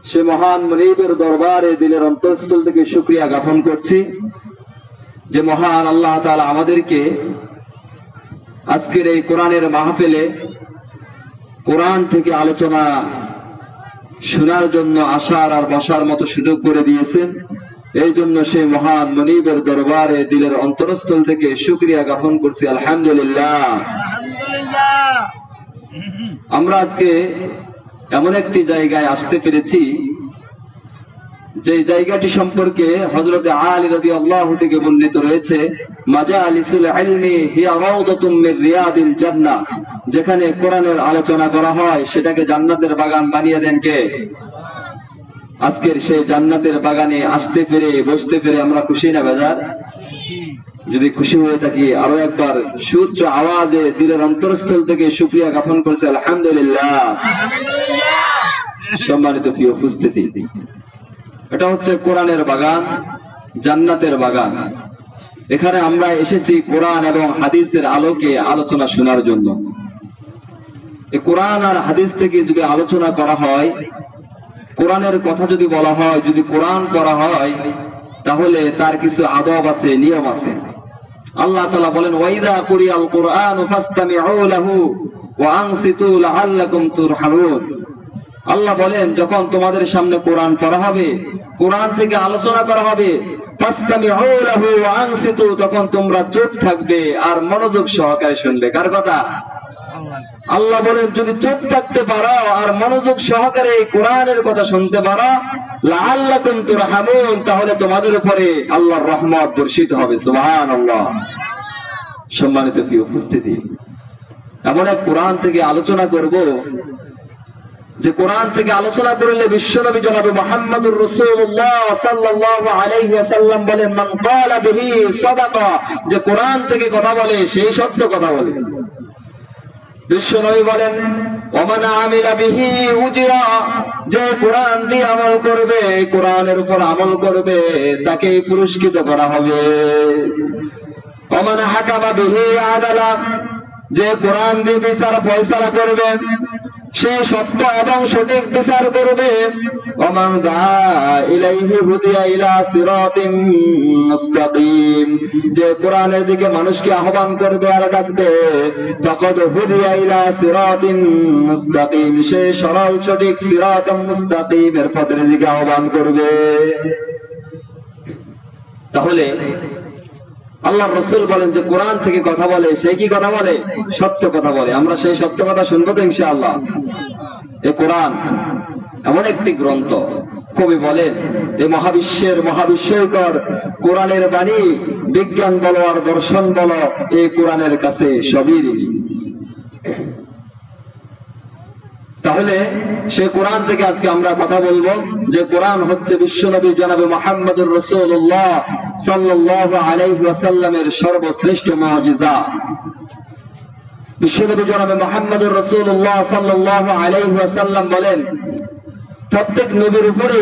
সে মহান মুনিবের দরবারে দিলের অন্তঃস্থল থেকে শুকরিয়া জ্ঞাপন করছি যে মহান আল্লাহ তাআলা আমাদেরকে আজকের এই কোরআনের মাহফিলে কোরআন থেকে আলোচনা শোনার জন্য আসার আর বসার মতো সুযোগ করে দিয়েছেন। এই জন্য সেই মহান মুনিবের দরবারে দিলের অন্তরস্থল থেকে শুকরিয়া জ্ঞাপন করছি, আলহামদুলিল্লাহ। আমরা আজকে এমন একটি জায়গায় আসতে পেরেছি যে জায়গাটি সম্পর্কে হযরত আলী রাদিয়াল্লাহু থেকে বর্ণিত রয়েছে, মাজালিসুল ইলমি হিয়া রাউদাতুম মির রিয়াদিল জান্নাহ। যেখানে কোরআনের আলোচনা করা হয় সেটাকে জান্নাতের বাগান বানিয়ে দেন কে? আজকের সেই জান্নাতের বাগানে আসতে পেরে বসতে পেরে আমরা খুশি না বেজার? যদি খুশি হয়ে থাকি আরো একবার সুউচ্চ আওয়াজে দিলের অন্তরস্থল থেকে শুকরিয়া জ্ঞাপন করছি, আলহামদুলিল্লাহ। সম্মানিত প্রিয় উপস্থিতি, এটা হচ্ছে কোরআনের বাগান, জান্নাতের বাগান। এখানে আমরা এসেছি কোরআন এবং হাদিসের আলোকে আলোচনা শোনার জন্য। এই কোরআন আর হাদিস থেকে যদি আলোচনা করা হয়, কোরআনের কথা যদি বলা হয়, যদি কোরআন পড়া হয়, তাহলে তার কিছু আদব আছে, নিয়ম আছে। আল্লাহ তাআলা বলেন, ওয়াইদা কুরিয়াল কুরআনু ফাসতামিউ লাহু ওয়া আনসিতু লাআল্লাকুম তুরহামুন। আল্লাহ বলেন, যখন তোমাদের সামনে কোরআন পড়া হবে, কোরআন থেকে আলোচনা করা হবে, ফাসতামিউ লাহু ওয়া আনসিতু, তখন তোমরা চুপ থাকবে আর মনোযোগ সহকারে শুনবে। কার কথা? আল্লাহ বলেন, যদি চুপ থাকতে পারো আর মনোযোগ সহকারে কোরআনের কথা শুনতে পারো, লাআল্লাকুম তুরহামুন, তাহলে তোমাদের উপরে আল্লাহর রহমত বর্ষিত হবে। সুবহানাল্লাহ। সম্মানিত প্রিয় উপস্থিতি, এমন এক কোরআন থেকে আলোচনা করব যে কোরআন থেকে আলোচনা করলে বিশ্বনবী জনাব মুহাম্মদুর রাসূলুল্লাহ সাল্লাল্লাহু আলাইহি ওয়াসাল্লাম বলেন, মান ক্বালা বিহি সাদাকা, যে কোরআন থেকে কথা বলে সেই সত্য কথা বলে। বিশ্বনবী বলেন, ওমান আমিলা বিহি উজিরা, যে কোরআন দিয়ে আমল করবে, কোরআনের উপর আমল করবে, তাকে পুরস্কৃত করা হবে। ওমান হাকামা বিহি আদালা, যে কোরআন দিয়ে বিচার ফয়সালা করবে, সে সত্য এবং সঠিক বিচার করবে। ওমান দাআ ইলাইহি হুদিয়া ইলা সিরাতিম মুস্তাকিম, যে কোরআনের দিকে মানুষকে আহ্বান করবে আর ডাকবে, ফাকাদ হুদিয়া ইলা সিরাতিম মুস্তাকিম, সে সরল সঠিক সিরাতাম মুস্তাকিমের পথের দিকে আহ্বান করবে। তাহলে আল্লাহর রাসূল বলেন যে কোরআন থেকে কথা বলে, সে কি কথা বলে? সত্য কথা বলে। আমরা সেই সত্য কথা শুনবো তো ইনশাআল্লাহ। এই কোরআন এমন একটি গ্রন্থ, কবি বলেন, এই মহাবিশ্বের মহাবিস্ময়কর কোরআনের বাণী, বিজ্ঞান বলো আর দর্শন বলো, এই কোরআনের কাছে সবই ঋণী। তাহলে সে কোরআন থেকে আজকে আমরা কথা বলবো, যে কোরআন হচ্ছে বিশ্বনবী জনাবে মুহাম্মদুর রাসূলুল্লাহ সাল্লাল্লাহু আলাইহি ওয়াসাল্লামের সর্বশ্রেষ্ঠ মুজিজা। বিশ্বনবী জনাবে মুহাম্মদুর রাসূলুল্লাহ সাল্লাল্লাহু আলাইহি ওয়াসাল্লাম বলেন, প্রত্যেক নবীর উপরে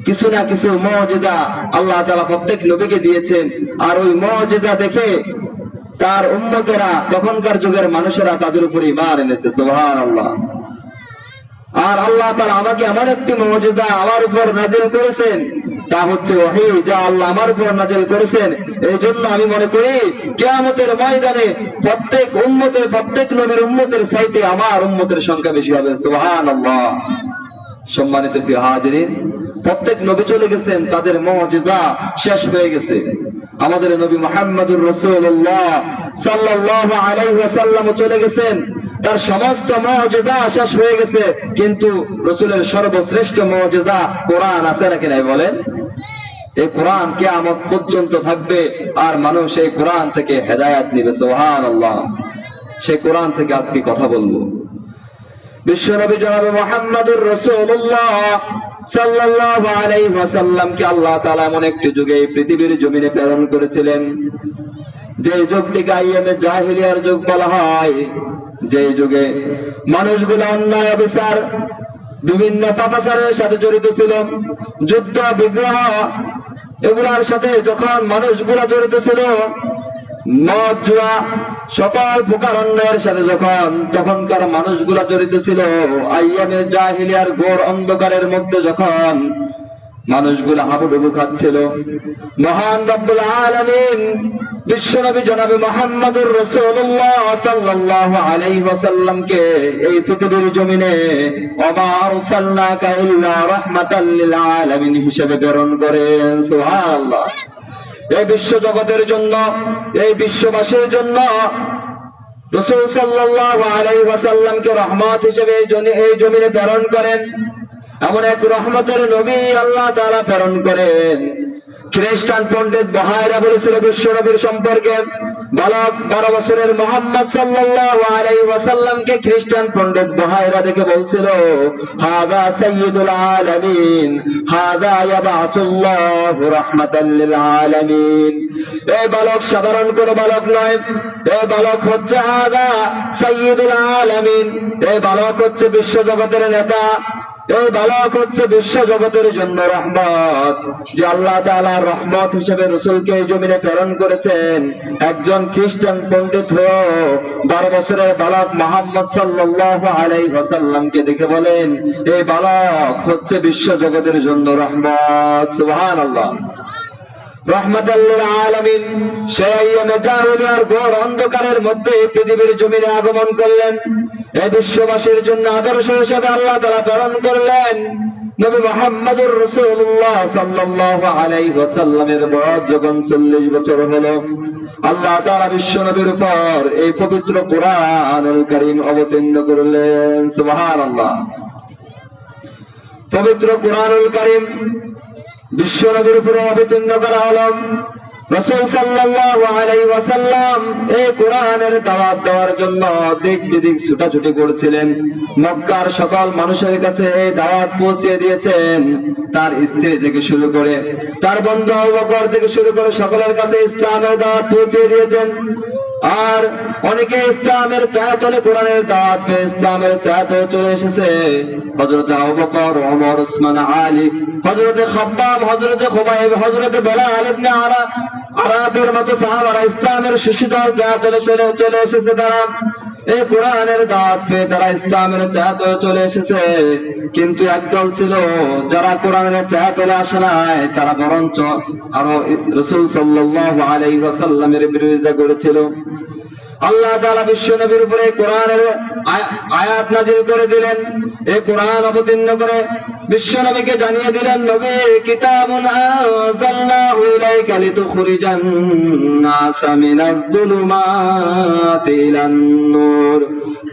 কিছু না কিছু মুজিজা আল্লাহ তাআলা প্রত্যেক নবীকে দিয়েছেন, আর ওই মুজিজা দেখে তার উম্মতেরা, তখনকার যুগের মানুষেরা তাদের উপরে ঈমান এনেছে। সুবহানাল্লাহ। আর আল্লাহ তাআলা আমাকে এমন একটি মুজিজা আমার উপর নাযিল করেছেন, তা হচ্ছে ওহী, যা আল্লাহ আমার উপর নাযিল করেছেন। এই জন্য আমি মনে করি কিয়ামতের ময়দানে প্রত্যেক উম্মতের, প্রত্যেক নবীর উম্মতের চাইতে আমার উম্মতের সংখ্যা বেশি হবে। সুবহানাল্লাহ। সম্মানিত প্রিয় হাজিরিন, প্রত্যেক নবী চলে গেছেন, তাদের মুজিজা শেষ হয়ে গেছে। আমাদের নবী মুহাম্মদুর রাসূলুল্লাহ সাল্লাল্লাহু আলাইহি ওয়াসাল্লাম চলে গেছেন, তার সমস্ত মুজিজা শেষ হয়ে গেছে, কিন্তু রাসূলের সর্বশ্রেষ্ঠ মুজিজা কোরআন আছে নাকি নাই বলেন? এই কোরআন কিয়ামত পর্যন্ত থাকবে, আর মানুষ এই কোরআন থেকে হেদায়েত নেবে। সুবহানাল্লাহ। সেই কোরআন থেকে আজকে কথা বলবো। বিশ্বনবী জনাবে মুহাম্মদুর রাসূলুল্লাহ সাল্লাল্লাহু আলাইহি ওয়াসাল্লামকে আল্লাহ তাআলা এমন একটি যুগে এই পৃথিবীর জমিনে প্রেরণ করেছিলেন, যে যুগটিকে আইয়ামে জাহিলিয়ার যুগ বলা হয়, যে যুগে মানুষগুলো অন্যায় বিচার, বিভিন্ন পাপাচারের সাথে জড়িত ছিল, যুদ্ধ বিগ্রহ এগুলার সাথে যখন মানুষগুলা জড়িত ছিল, মদ জুয়া সকল প্রকার অন্যায়ের সাথে যখন তখনকার মানুষগুলা জড়িত ছিল, আইয়ামে জাহিলিয়ার ঘোর অন্ধকারের মধ্যে যখন মানুষগুলো হাবুডুবু খাচ্ছিল, মহান রব্বুল আলামিন বিশ্বনবী জনাবে মুহাম্মদুর রাসূলুল্লাহ সাল্লাল্লাহু আলাইহি ওয়াসাল্লামকে এই পৃথিবীর জমিনে ওমা আরসালনাকা ইল্লা রাহমাতাল লিল আলামিন হিসেবে প্রেরণ করেন। সুবহানাল্লাহ। এই বিশ্ব জগতের জন্য, এই বিশ্ববাসীর জন্য রাসূল সাল্লাল্লাহু আলাইহি ওয়াসাল্লামকে রহমত হিসেবে এই জমিনে প্রেরণ করেন। এমন এক রহমতের নবী আল্লাহ তাআলা প্রেরণ করেন। খ্রিস্টান পণ্ডিত বহায়রা বলেছিল বিশ্ব নবীর সম্পর্কে, বালক 12 বছরের মুহাম্মদ সাল্লাল্লাহু আলাইহি ওয়াসাল্লামকে খ্রিস্টান পণ্ডিত বহায়রা দেখে বলছিল, হাদা সাইয়্যিদুল আলামিন, হাদা ইয়াবাতুল্লাহু রাহমাতাল লিল আলামিন। এই বালক সাধারণ কোনো বালক নয়, এই বালক হচ্ছে হাদা সাইয়্যিদুল আলামিন, এই বালক হচ্ছে বিশ্ব জগতের নেতা, এই বালক হচ্ছে বিশ্ব জগতের জন্য রহমত। যে আল্লাহ তাআলা রহমত হিসেবে রাসূলকে এই জমিনে প্রেরণ করেছেন, একজন খ্রিস্টান পণ্ডিত হয়ে 12 বছরের বালক মুহাম্মদ সাল্লাল্লাহু আলাইহি ওয়াসাল্লামকে দেখে বলেন, এই বালক হচ্ছে বিশ্ব জগতের জন্য রহমত। সুবহানাল্লাহ। রহমাতাল লিল আলামিন সেই আইয়ামে জাহিলিয়ার ঘোর অন্ধকারের মধ্যে পৃথিবীর জমিনে আগমন করলেন। এই বিশ্ববাসীর জন্য আদর্শ হিসেবে আল্লাহ তাআলা প্রেরণ করলেন নবী মুহাম্মদুর রাসূলুল্লাহ সাল্লাল্লাহু আলাইহি ওয়াসাল্লামের বয়স যখন 40 বছর হলো, আল্লাহ তাআলা বিশ্ব নবীর উপর এই পবিত্র কোরআনুল কারীম অবতীর্ণ করলেন। সুবহানাল্লাহ। পবিত্র কোরআনুল কারীম বিশ্ব নবীর উপরে অবতীর্ণ করা হলো। রাসূল সাল্লাল্লাহু আলাইহি ওয়াসাল্লাম এই কোরআনের দাওয়াত দেওয়ার জন্য দিক বিদিক ছুটাছুটি করছিলেন। মক্কার সকল মানুষের কাছে এই দাওয়াত পৌঁছে দিয়েছেন। তার স্ত্রী থেকে শুরু করে, তার বন্ধু আবু বকর থেকে শুরু করে সকলের কাছে ইসলামের দাওয়াত পৌঁছে দিয়েছেন। আর অনেকে ইসলামের ছায়াতলে কোরআনের দাওয়াত পেয়ে ইসলামের ছায়াতলে চলে এসেছে। হযরত আবু বকর, ওমর, ওসমান, আলী, হযরত খাব্বাব, হযরত খুবাইব, হযরত বেলাল ইবনে আরাবের মতো সাহাবারা ইসলামের শিশুদল ছায়াতলে চলে এসেছে। তারা এই কোরআনের দাওয়াত পেয়ে তারা ইসলামের ছায়াতলে চলে এসেছে। কিন্তু একদল ছিল যারা কোরআনের ছায়াতলে আসে নাই, তারা বরঞ্চ আরো রাসূল সাল্লাল্লাহু আলাইহি ওয়াসাল্লামের বিরোধিতা করেছিল। আল্লাহ তাআলা বিশ্ব নবীর উপরে কোরআনের আয়াত নাযিল করে দিলেন। এই কোরআন অবতীর্ণ করে বিশ্ব নবীকে জানিয়ে দিলেন, নবী কিতাবুন আনজালনাহু ইলাইকা লিতুখরিজান নাসা মিনাজ যুলুমাতি ইলান নূর।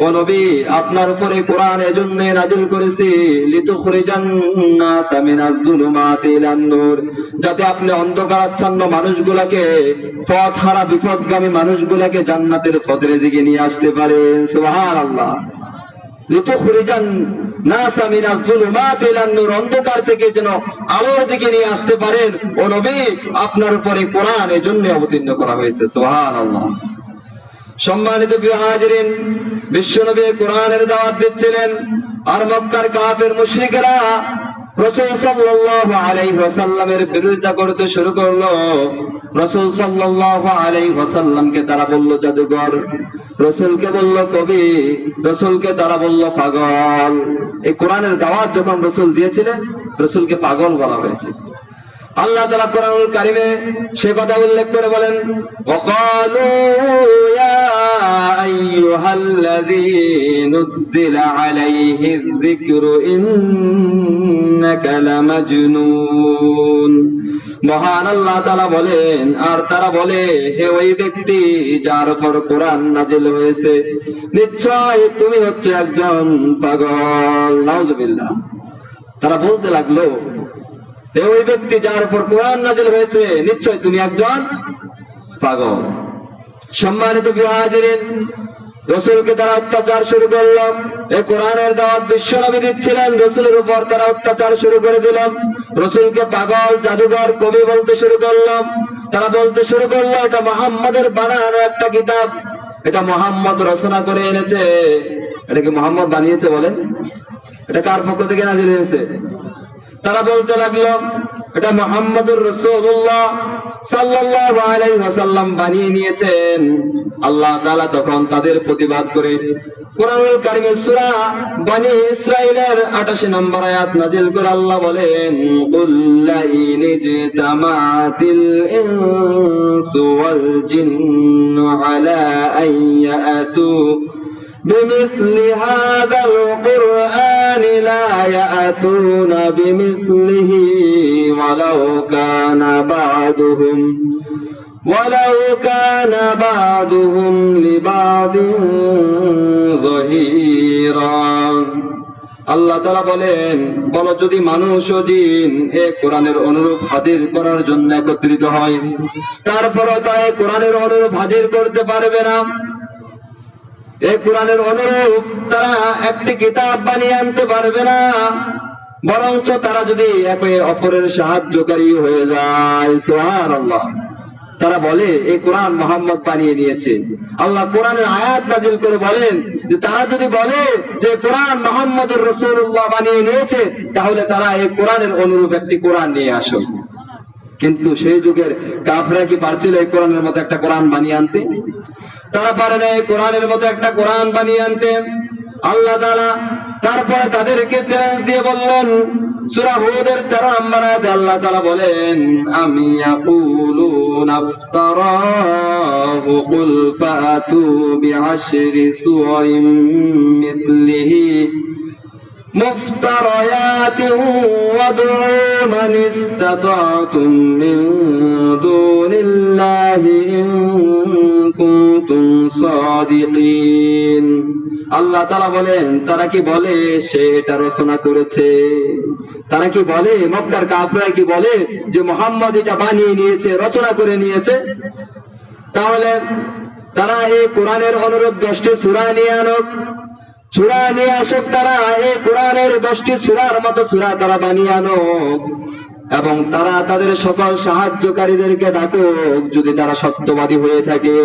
ও নবী, আপনার উপরে কোরআন এজন্য নাযিল করেছি, লিতুখরিজান নাসা মিনাজ যুলুমাতি ইলান নূর, যাতে আপনি অন্ধকারাচ্ছন্ন মানুষগুলোকে, পথহারা বিপদগামী মানুষগুলোকে জান্নাতের পথের দিকে নিয়ে আসতে পারেন। সুবহানাল্লাহ। লিতুখরিজান নাসা মিনাজ যুলুমাতি ইলান নূর, অন্ধকার থেকে যেন আলোর দিকে নিয়ে আসতে পারেন। ও নবী, আপনার উপরে কোরআন এজন্য অবতীর্ণ করা হয়েছে। সুবহানাল্লাহ। সম্মানিত প্রিয় হাজিরিন, বিশ্বনবী কোরআনের দাওয়াত দিচ্ছিলেন, আর মক্কার কাফের মুশরিকরা রাসূল সাল্লাল্লাহু আলাইহি ওয়াসাল্লামের বিরোধিতা করতে শুরু করলো। রাসূল সাল্লাল্লাহু আলাইহি ওয়াসাল্লামকে তারা বলল জাদুকর, রাসূলকে বলল কবি, রাসূলকে তারা বলল পাগল। এই কোরআনের দাওয়াত যখন রাসূল দিয়েছিলেন, রাসূলকে পাগল বলা হয়েছে। আল্লাহ তাআলা কোরআনুল কারীমে সে কথা উল্লেখ করে বলেন, ওয়াকালু ইয়া আইয়ুহাল্লাযী নুজ্জিলা আলাইহিয যিকরু ইন্নাকা লামাজনুন। মহান আল্লাহ তাআলা বলেন, আর তারা বলে, হে ওই ব্যক্তি যার উপর কোরআন নাযিল হয়েছে, নিশ্চয় তুমি হচ্ছে একজন পাগল। নাউযুবিল্লাহ। তারা বলতে লাগলো, ওই ব্যক্তি যার উপর কোরআন নাযিল হয়েছে, নিশ্চয় তুমি একজন পাগল। সম্মানিত হাজিরিন, রাসূলকে তারা অত্যাচার শুরু করলো। এই কোরআনের দাওয়াত বিশ্বনবী দিচ্ছিলেন, রাসূলের উপর তারা অত্যাচার শুরু করে দিল। রাসূলকে পাগল, জাদুঘর, কবি বলতে শুরু করলো। তারা বলতে শুরু করলো, এটা মুহাম্মদের বানানো একটা কিতাব, এটা মুহাম্মদ রচনা করে এনেছে। এটা কি মুহাম্মদ বানিয়েছে বলেন? এটা কার পক্ষ থেকে নাযিল হয়েছে? তারা বলতে লাগলো, এটা মুহাম্মদুর রাসূলুল্লাহ সাল্লাল্লাহু আলাইহি ওয়াসাল্লাম বানিয়ে নিয়েছেন। আল্লাহ তাআলা তখন তাদের প্রতিবাদ করে কোরআনুল কারীমের সূরা বনী ইসরাঈলের 88 নম্বর আয়াত নাযিল করে আল্লাহ বলেন, কুল লা ইন ইজতামাআতিল ইনসু ওয়াল জিন্নু আলা আইয়াতু বিমিসলি হাযাল কুরআনি লা ইয়াতুনা বিমিসলিহি ওয়ালাউ কানা বা'দুহুম লিবা'দিন যহীরা। আল্লাহ তাআলা বলেন, বলো যদি মানুষ ও জিন এই কোরআনের অনুরূপ হাজির করার জন্য একত্রিত হয়, তারপরও তারা এই কোরআনের অনুরূপ হাজির করতে পারবে না। এই কোরআনের অনুরূপ তারা একটি কিতাব বানিয়ে আনতে পারবে না, বরঞ্চ তারা যদি একে অপরের সাহায্যকারী হয়ে যায়। সুবহানাল্লাহ। তারা বলে এই কোরআন মুহাম্মদ বানিয়ে নিয়েছে। আল্লাহ কোরআনের আয়াত নাযিল করে বলেন যে তারা যদি বলে যে কোরআন মুহাম্মদুর রাসূলুল্লাহ বানিয়ে নিয়েছে, তাহলে তারা এই কোরআনের অনুরূপ একটি কোরআন নিয়ে আসো। কিন্তু সেই যুগের কাফেররা কি পারছিল এই কোরআনের মতো একটা কোরআন বানিয়ে আনতে? তারা পারে না এই কোরআনের মতো একটা কোরআন বানিয়ে আনতে। আল্লাহ তাআলা তারপরে তাদেরকে চ্যালেঞ্জ দিয়ে বললেন, সূরা হুদের 13 নম্বর আয়াতে আল্লাহ তাআলা বলেন, আমি ইয়াকুলুনা ইফতারাহু কুল ফাতু বিআশরি সুওয়ারিন মিথলিহি মুফতারায়াতিন ওয়াদউ মান ইসতাতা'তুম মিন দুনিল্লাহি ইন কুনতুম সাদিকিন। আল্লাহ তাআলা বলেন, তারা কি বলে সে এটা রচনা করেছে? তারা কি বলে, মক্কার কাফেররা কি বলে যে মুহাম্মদ এটা বানিয়ে নিয়েছে, রচনা করে নিয়েছে? তাহলে তারা এই কোরআনের অনুরূপ 10টি সূরা নিয়ে আনুক, সূরা নিয়ে আসুক। তারা এই কোরআনের 10টি সূরার মতো সূরা তারা বানিয়ে আনুক এবং তারা তাদের সকল সাহায্যকারীদেরকে ডাকুক, যদি তারা সত্যবাদী হয়ে থাকে।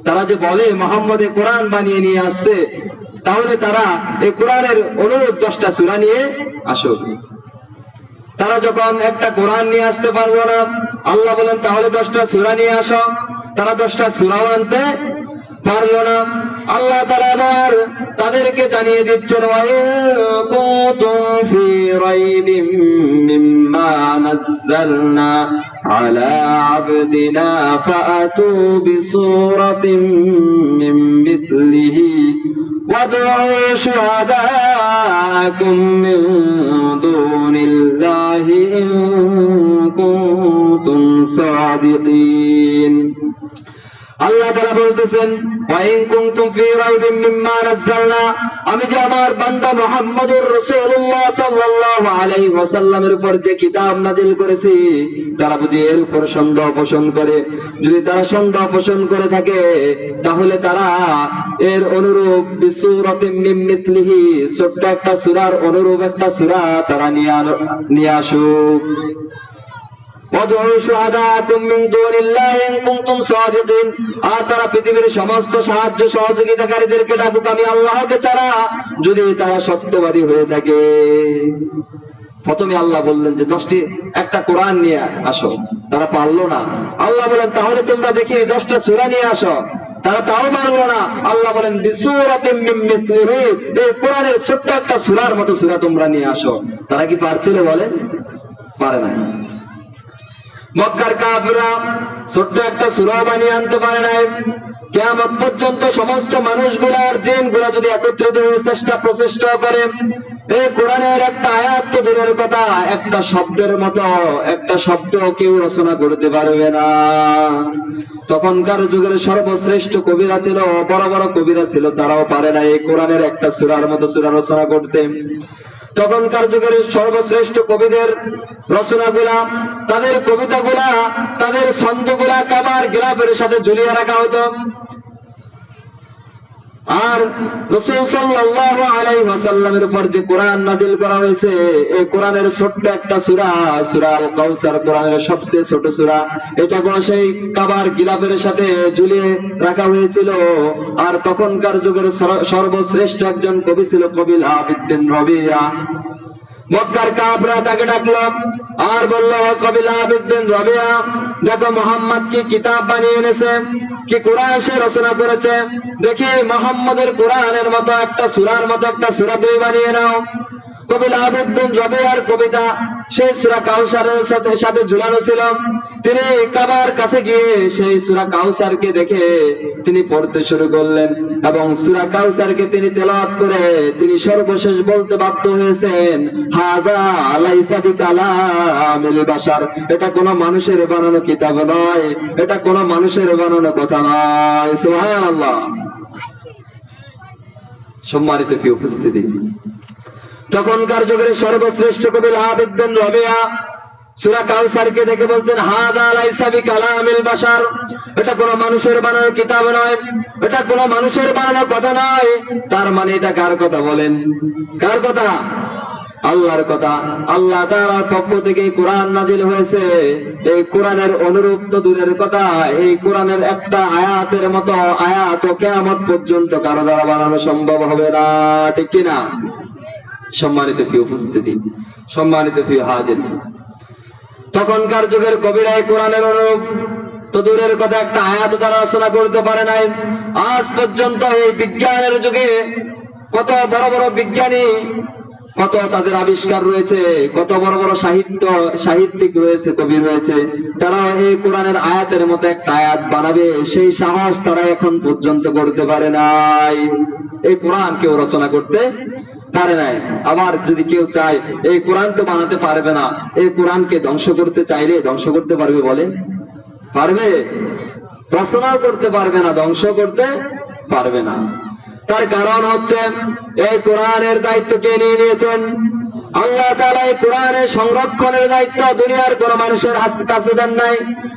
তারা যে বলে মুহাম্মদ এই কোরআন বানিয়ে নিয়ে আসছে, তাহলে তারা এই কোরআনের অনুরূপ 10টা সূরা নিয়ে আসুক। তারা যখন একটা কোরআন নিয়ে আসতে পারলো না, আল্লাহ বলেন তাহলে 10টা সূরা নিয়ে আসো। তারা 10টা সূরাও আনতে পারলো না। আল্লাহ তাআলা আবার তাদেরকে জানিয়ে দিচ্ছেন, ওয়া কুনতুম ফি রাইবিম মিম্মা নাযালনা আলা আবদিনা ফাআতু বিসূরাতিন মিন মিথলিহি ওয়াদউ শুহাদাআকুম মিন দুনিল্লাহি ইন কুনতুম সাদিকিন। আল্লাহ তাআলা বলতেছেন, ওয়া ইন কুনতুম ফি রাইবিম মিম্মা নাযালনা, আমি যে আমার বান্দা মুহাম্মদুর রাসূলুল্লাহ সাল্লাল্লাহু আলাইহি ওয়াসাল্লামের উপর যে কিতাব নাযিল করেছি, তারা বুঝি এর উপর সন্দেহ পোষণ করে। যদি তারা সন্দেহ পোষণ করে থাকে, তাহলে তারা এর অনুরূপ বিসূরাতিন মিন মিথলিহি, ছোট্ট একটা সূরার অনুরূপ একটা সূরা তারা নিয়ে আসুক। আর তারা পৃথিবীর সমস্ত সাহায্য সহযোগিতাকারীদেরকে ডাকুক আমি আল্লাহকে ছাড়া, যদি তারা সত্যবাদী হয়ে থাকে। প্রথমে আল্লাহ বললেন যে 10টি একটা কোরআন নিয়ে আসো, তারা পারলো না। আল্লাহ বলেন তাহলে তোমরা দেখি 10টা সূরা নিয়ে আসো, তারা তাও পারলো না। আল্লাহ বলেন বিসূরাতিন মিন মিথলিহি, এই কোরআনের ছোট্ট একটা সূরার মতো সূরা তোমরা নিয়ে আসো। তারা কি পারছিল? বলেন পারে না। মক্কার কাফেররা ছোট্ট একটা সূরা বানিয়ে আনতে পারে নাই। কিয়ামত পর্যন্ত সমস্ত মানুষগুলা আর জিনগুলা যদি একত্রিত হয়ে প্রচেষ্টা করে, এই কোরআনের একটা আয়াত তো দূরের কথা, একটা শব্দের মতো একটা শব্দ কেউ রচনা করতে পারবে না। তখনকার যুগের সর্বশ্রেষ্ঠ কবিরা ছিল, বড় বড় কবিরা ছিল, তারাও পারে না এই কোরআনের একটা সূরার মতো সূরা রচনা করতে। তখনকার যুগের সর্বশ্রেষ্ঠ কবিদের রচনাগুলা, তাদের কবিতাগুলা, তাদের ছন্দগুলা কাবার গিলাফের সাথে ঝুলিয়ে রাখা হতো। আর রাসূল সাল্লাল্লাহু আলাইহি ওয়াসাল্লামের উপর যে কোরআন নাযিল করা হয়েছে, এই কোরআনের ছোট্ট একটা সূরা, সূরা আল কাউসার, কোরআনের সবচেয়ে ছোট সূরা, এটা সেই কাবার গিলাফের সাথে ঝুলিয়ে রাখা হয়েছিল। আর তখনকার যুগের সর্বশ্রেষ্ঠ একজন কবি ছিল কবি আবিদ বিন রবিয়া। মক্কার কাফেররা তাকে ডাকলো আর বলল, কবি আবিদ বিন রবিয়া, দেখো মুহাম্মদ কি কিতাব বানিয়ে এনেছে। কি কোরআন সে রচনা করেছে। দেখি মুহাম্মদের কোরআনের মতো একটা সূরা তুমি বানিয়ে নাও। কবি আবিদ বিন রবিয়ার কবিতা সেই সূরা কাউসারের সাথে ঝুলানো ছিল। তিনি কাবার কাছে গিয়ে সেই সূরা কাউসারকে দেখে তিনি পড়তে শুরু করলেন এবং সূরা কাউসারকে তিনি তেলাওয়াত করে তিনি সর্বশেষ বলতে বাধ্য হয়েছেন, হাযা লাইসা বিকালামিল বাশার, এটা কোনো মানুষের বানানো কিতাব নয়, এটা কোনো মানুষের বানানো কথা নয়। সুবহানাল্লাহ। সম্মানিত প্রিয় উপস্থিতি, তখনকার যুগের সর্বশ্রেষ্ঠ কবি আবিদ বিন রবিয়া সূরা কাউসারকে দেখে বলছেন, হাযা লাইসা বিকালামিল বাশার, এটা কোনো মানুষের বানানো কিতাব নয়, এটা কোনো মানুষের বানানো কথা নয়। তার মানে এটা কার কথা বলেন? কার কথা? আল্লাহর কথা। আল্লাহ তাআলার পক্ষ থেকে কোরআন নাজিল হয়েছে। এই কোরআনের অনুরূপ তো দূরের কথা, এই কোরআনের একটা আয়াতের মতো আয়াত কিয়ামত পর্যন্ত কারো দ্বারা বানানো সম্ভব হবে না, ঠিক কি না? সম্মানিত প্রিয় উপস্থিতি, সম্মানিত প্রিয় হাজির, তখনকার যুগের কবিরা কোরআনের অনুরূপ তো দূরের কথা একটা আয়াত দ্বারা রচনা করতে পারে নাই। আজ পর্যন্ত এই বিজ্ঞানের যুগে কত বড় বড় বিজ্ঞানী, কত তাদের আবিষ্কার রয়েছে, কত বড় বড় সাহিত্যিক রয়েছে, কবি রয়েছে, তারা এই কোরআনের আয়াতের মতো একটা আয়াত বানাবে সেই সাহস তারা এখন পর্যন্ত করতে পারে নাই। এই কোরআন কেউ রচনা করতে পারে নাই। আবার যদি কেউ চায়, এই কোরআন তো বানাতে পারবে না, এই কোরআনকে ধ্বংস করতে চাইলে ধ্বংস করতে পারবে? বলেন, পারবে? রচনাও করতে পারবে না, ধ্বংস করতে পারবে না। তার কারণ হচ্ছে এই কোরআনের দায়িত্ব কে নিয়ে নিয়েছেন? আল্লাহ তাআলা এই কোরআনের সংরক্ষণের দায়িত্ব দুনিয়ার কোন মানুষের কাছে দেন নাই,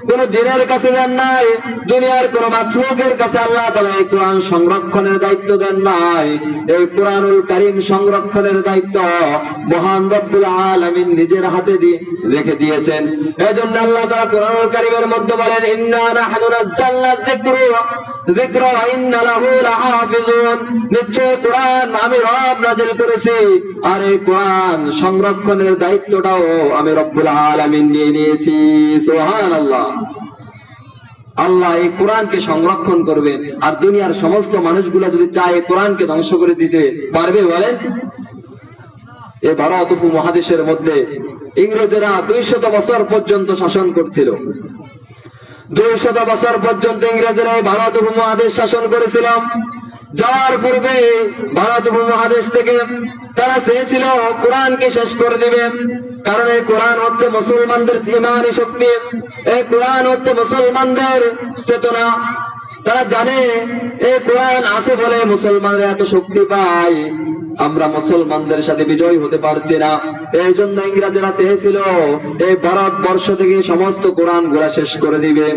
কোন জিনের কাছে দেন নাই, দুনিয়ার কোন মাখলুকের কাছে আল্লাহ তাআলা এই কোরআন সংরক্ষণের দায়িত্ব দেন নাই। এই কোরআনুল কারীম সংরক্ষণের দায়িত্ব মহান রব্বুল আলামিন নিজের হাতে রেখে দিয়েছেন। এজন্য আল্লাহ তাআলা কোরআনুল কারীমের মধ্যে বলেন, ইন্না নাহনু নাযালনা যিকরা ওয়া ইন্না লাহু লাহাফিজুন, নিশ্চয় কোরআন আমি রব নাযিল করেছি, আর এই কোরআন সংরক্ষণের দায়িত্বটাও আমি রব্বুল আলামিন নিয়ে নিয়েছি। সুবহানাল্লাহ। আল্লাহ এই কোরআনকে সংরক্ষণ করবেন, আর দুনিয়ার সমস্ত মানুষগুলো যদি চায় এই কোরআনকে ধ্বংস করে দিতে পারবে? বলেন। এই ভারত উপমহাদেশের মধ্যে ইংরেজেরা 200 বছর পর্যন্ত শাসন করছিল। 200 বছর পর্যন্ত ইংরেজেরা এই ভারত উপমহাদেশ শাসন করেছিল। যাওয়ার পূর্বে ভারত উপমহাদেশ থেকে তারা চেয়েছিল কোরআনকে শেষ করে দিবে, কারণ এই কোরআন হচ্ছে মুসলমানদের ঈমানি শক্তি, এই কোরআন হচ্ছে মুসলমানদের চেতনা। তারা জানে এই কোরআন আছে বলে মুসলমানরা এত শক্তি পায়, আমরা মুসলমানদের সাথে বিজয় হতে পারছি না। এই জন্য ইংরেজরা চেয়েছিল এই ভারতবর্ষ থেকে সমস্ত কোরআন গুলা শেষ করে দিবে।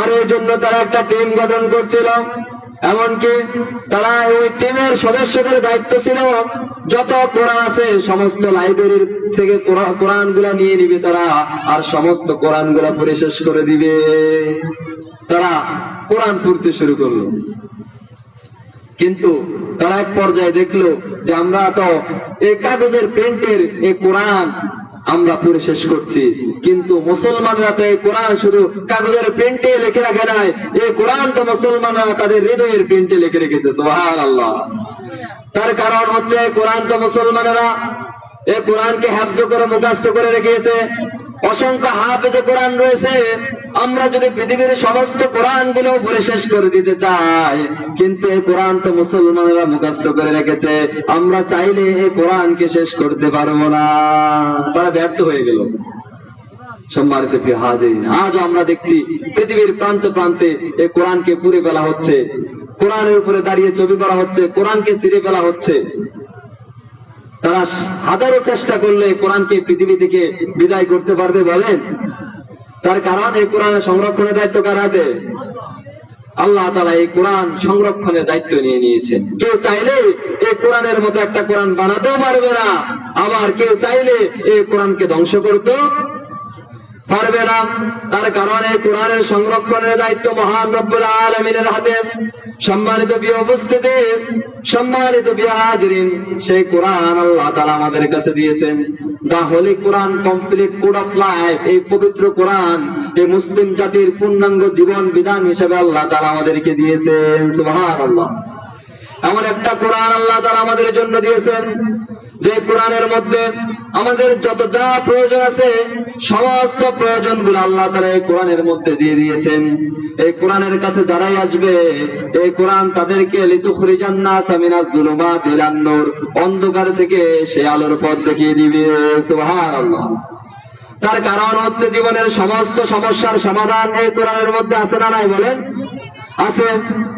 আর এই জন্য তারা একটা টিম গঠন করছিল, এমনকি তারা ওই টিমের সদস্যদের দায়িত্ব ছিল যত কোরআন আছে সমস্ত লাইব্রেরির থেকে কোরআন গুলা নিয়ে নিবে তারা, আর সমস্ত কোরআন গুলা পড়ে শেষ করে দিবে। তারা কোরআন পড়তে শুরু করলো, কিন্তু তারা এক পর্যায়ে দেখলো যে আমরা তো এই কাগজের প্রিন্টের এই কোরআন আমরা পড়ে শেষ করছি, কিন্তু মুসলমানরা তো এই কোরআন শুধু কাগজের প্রিন্টে লিখে রাখে নাই, এই কোরআন তো মুসলমানরা তাদের হৃদয়ের প্রিন্টে লিখে রেখেছে। সুবহানাল্লাহ। তার কারণ হচ্ছে কোরআন তো মুসলমানেরা এই কোরআনকে হাফজ করে মুখস্থ করে রেখেছে। অসংখ্য হাফেজে কোরআন রয়েছে। আমরা যদি পৃথিবীর সমস্ত কোরআন গুলো পড়ে শেষ করে দিতে চাই, কিন্তু এই কোরআন তো মুসলমানেরা মুখস্থ করে রেখেছে, আমরা চাইলে এই কোরআনকে শেষ করতে পারবো না। তারা ব্যর্থ হয়ে গেল। সম্মানিত প্রিয় হাজিরিন, আজও আমরা দেখছি পৃথিবীর প্রান্তে প্রান্তে এই কোরআনকে পুড়ে ফেলা হচ্ছে, কোরআনের উপরে দাঁড়িয়ে ছবি করা হচ্ছে, কোরআনকে ছিঁড়ে ফেলা হচ্ছে। তারা হাজারো চেষ্টা করলে কোরআনকে পৃথিবী থেকে বিদায় করতে পারবে? বলেন। তার কারণ এই কোরআনের সংরক্ষণের দায়িত্ব কার হাতে? আল্লাহ তাআলা এই কোরআন সংরক্ষণের দায়িত্ব নিয়ে নিয়েছেন। কেউ চাইলে এই কোরআনের মতো একটা কোরআন বানাতেও পারবে না, আবার কেউ চাইলে এই কোরআনকে ধ্বংস করতেও পারবে না। তার কারণে কোরআনের সংরক্ষণের দায়িত্ব মহান রব্বুল আলামিনের হাতে। সম্মানিত প্রিয় উপস্থিতি, সম্মানিত প্রিয় হাজিরিন, সেই কোরআন আল্লাহ তাআলা আমাদের কাছে দিয়েছেন। দা হোলি কোরআন কমপ্লিট কোড অফ লাইফ। এই পবিত্র কোরআন এই মুসলিম জাতির পূর্ণাঙ্গ জীবন বিধান হিসেবে আল্লাহ তাআলা আমাদেরকে দিয়েছেন। সুবহানাল্লাহ। এমন একটা কোরআন আল্লাহ তাআলা আমাদের জন্য দিয়েছেন যে কোরআনের মধ্যে আমাদের যত যা প্রয়োজন আছে সমস্ত প্রয়োজনগুলো আল্লাহ তাআলা এই কোরআনের মধ্যে দিয়ে দিয়েছেন। এই কোরআনের কাছে যারাই আসবে এই কোরআন তাদেরকে লিতুখরিজান নাস মিনাজ যুলুমাতি ইলান নূর, অন্ধকার থেকে সে আলোর পথ দেখিয়ে দিবে। সুবহানাল্লাহ। তার কারণ হচ্ছে জীবনের সমস্ত সমস্যার সমাধান এই কোরআনের মধ্যে আছে না নাই বলেন? আছে।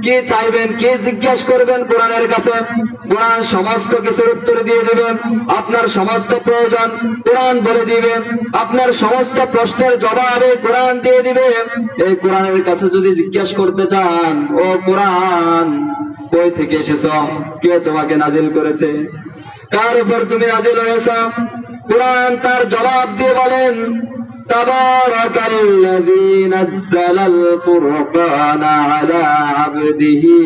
কি চাইবেন, কি জিজ্ঞাসা করবেন কোরআনের কাছে, কোরআন সমস্ত কিছুর উত্তর দিয়ে দিবেন। আপনার সমস্ত প্রয়োজন কোরআন বলে দিবে, আপনার সমস্ত প্রশ্নের জবাবে কোরআন দিয়ে দিবে। এই কোরআনের কাছে যদি জিজ্ঞাসা করতে চান, ও কোরআন কই থেকে এসেছো, কে তোমাকে নাজিল করেছে, কার উপর তুমি নাজিল হয়েছ, কোরআন তার জবাব দিয়ে বলেন তাবারাকাল্লাযী নাযালাল ফুরকানা আলা আবদিহি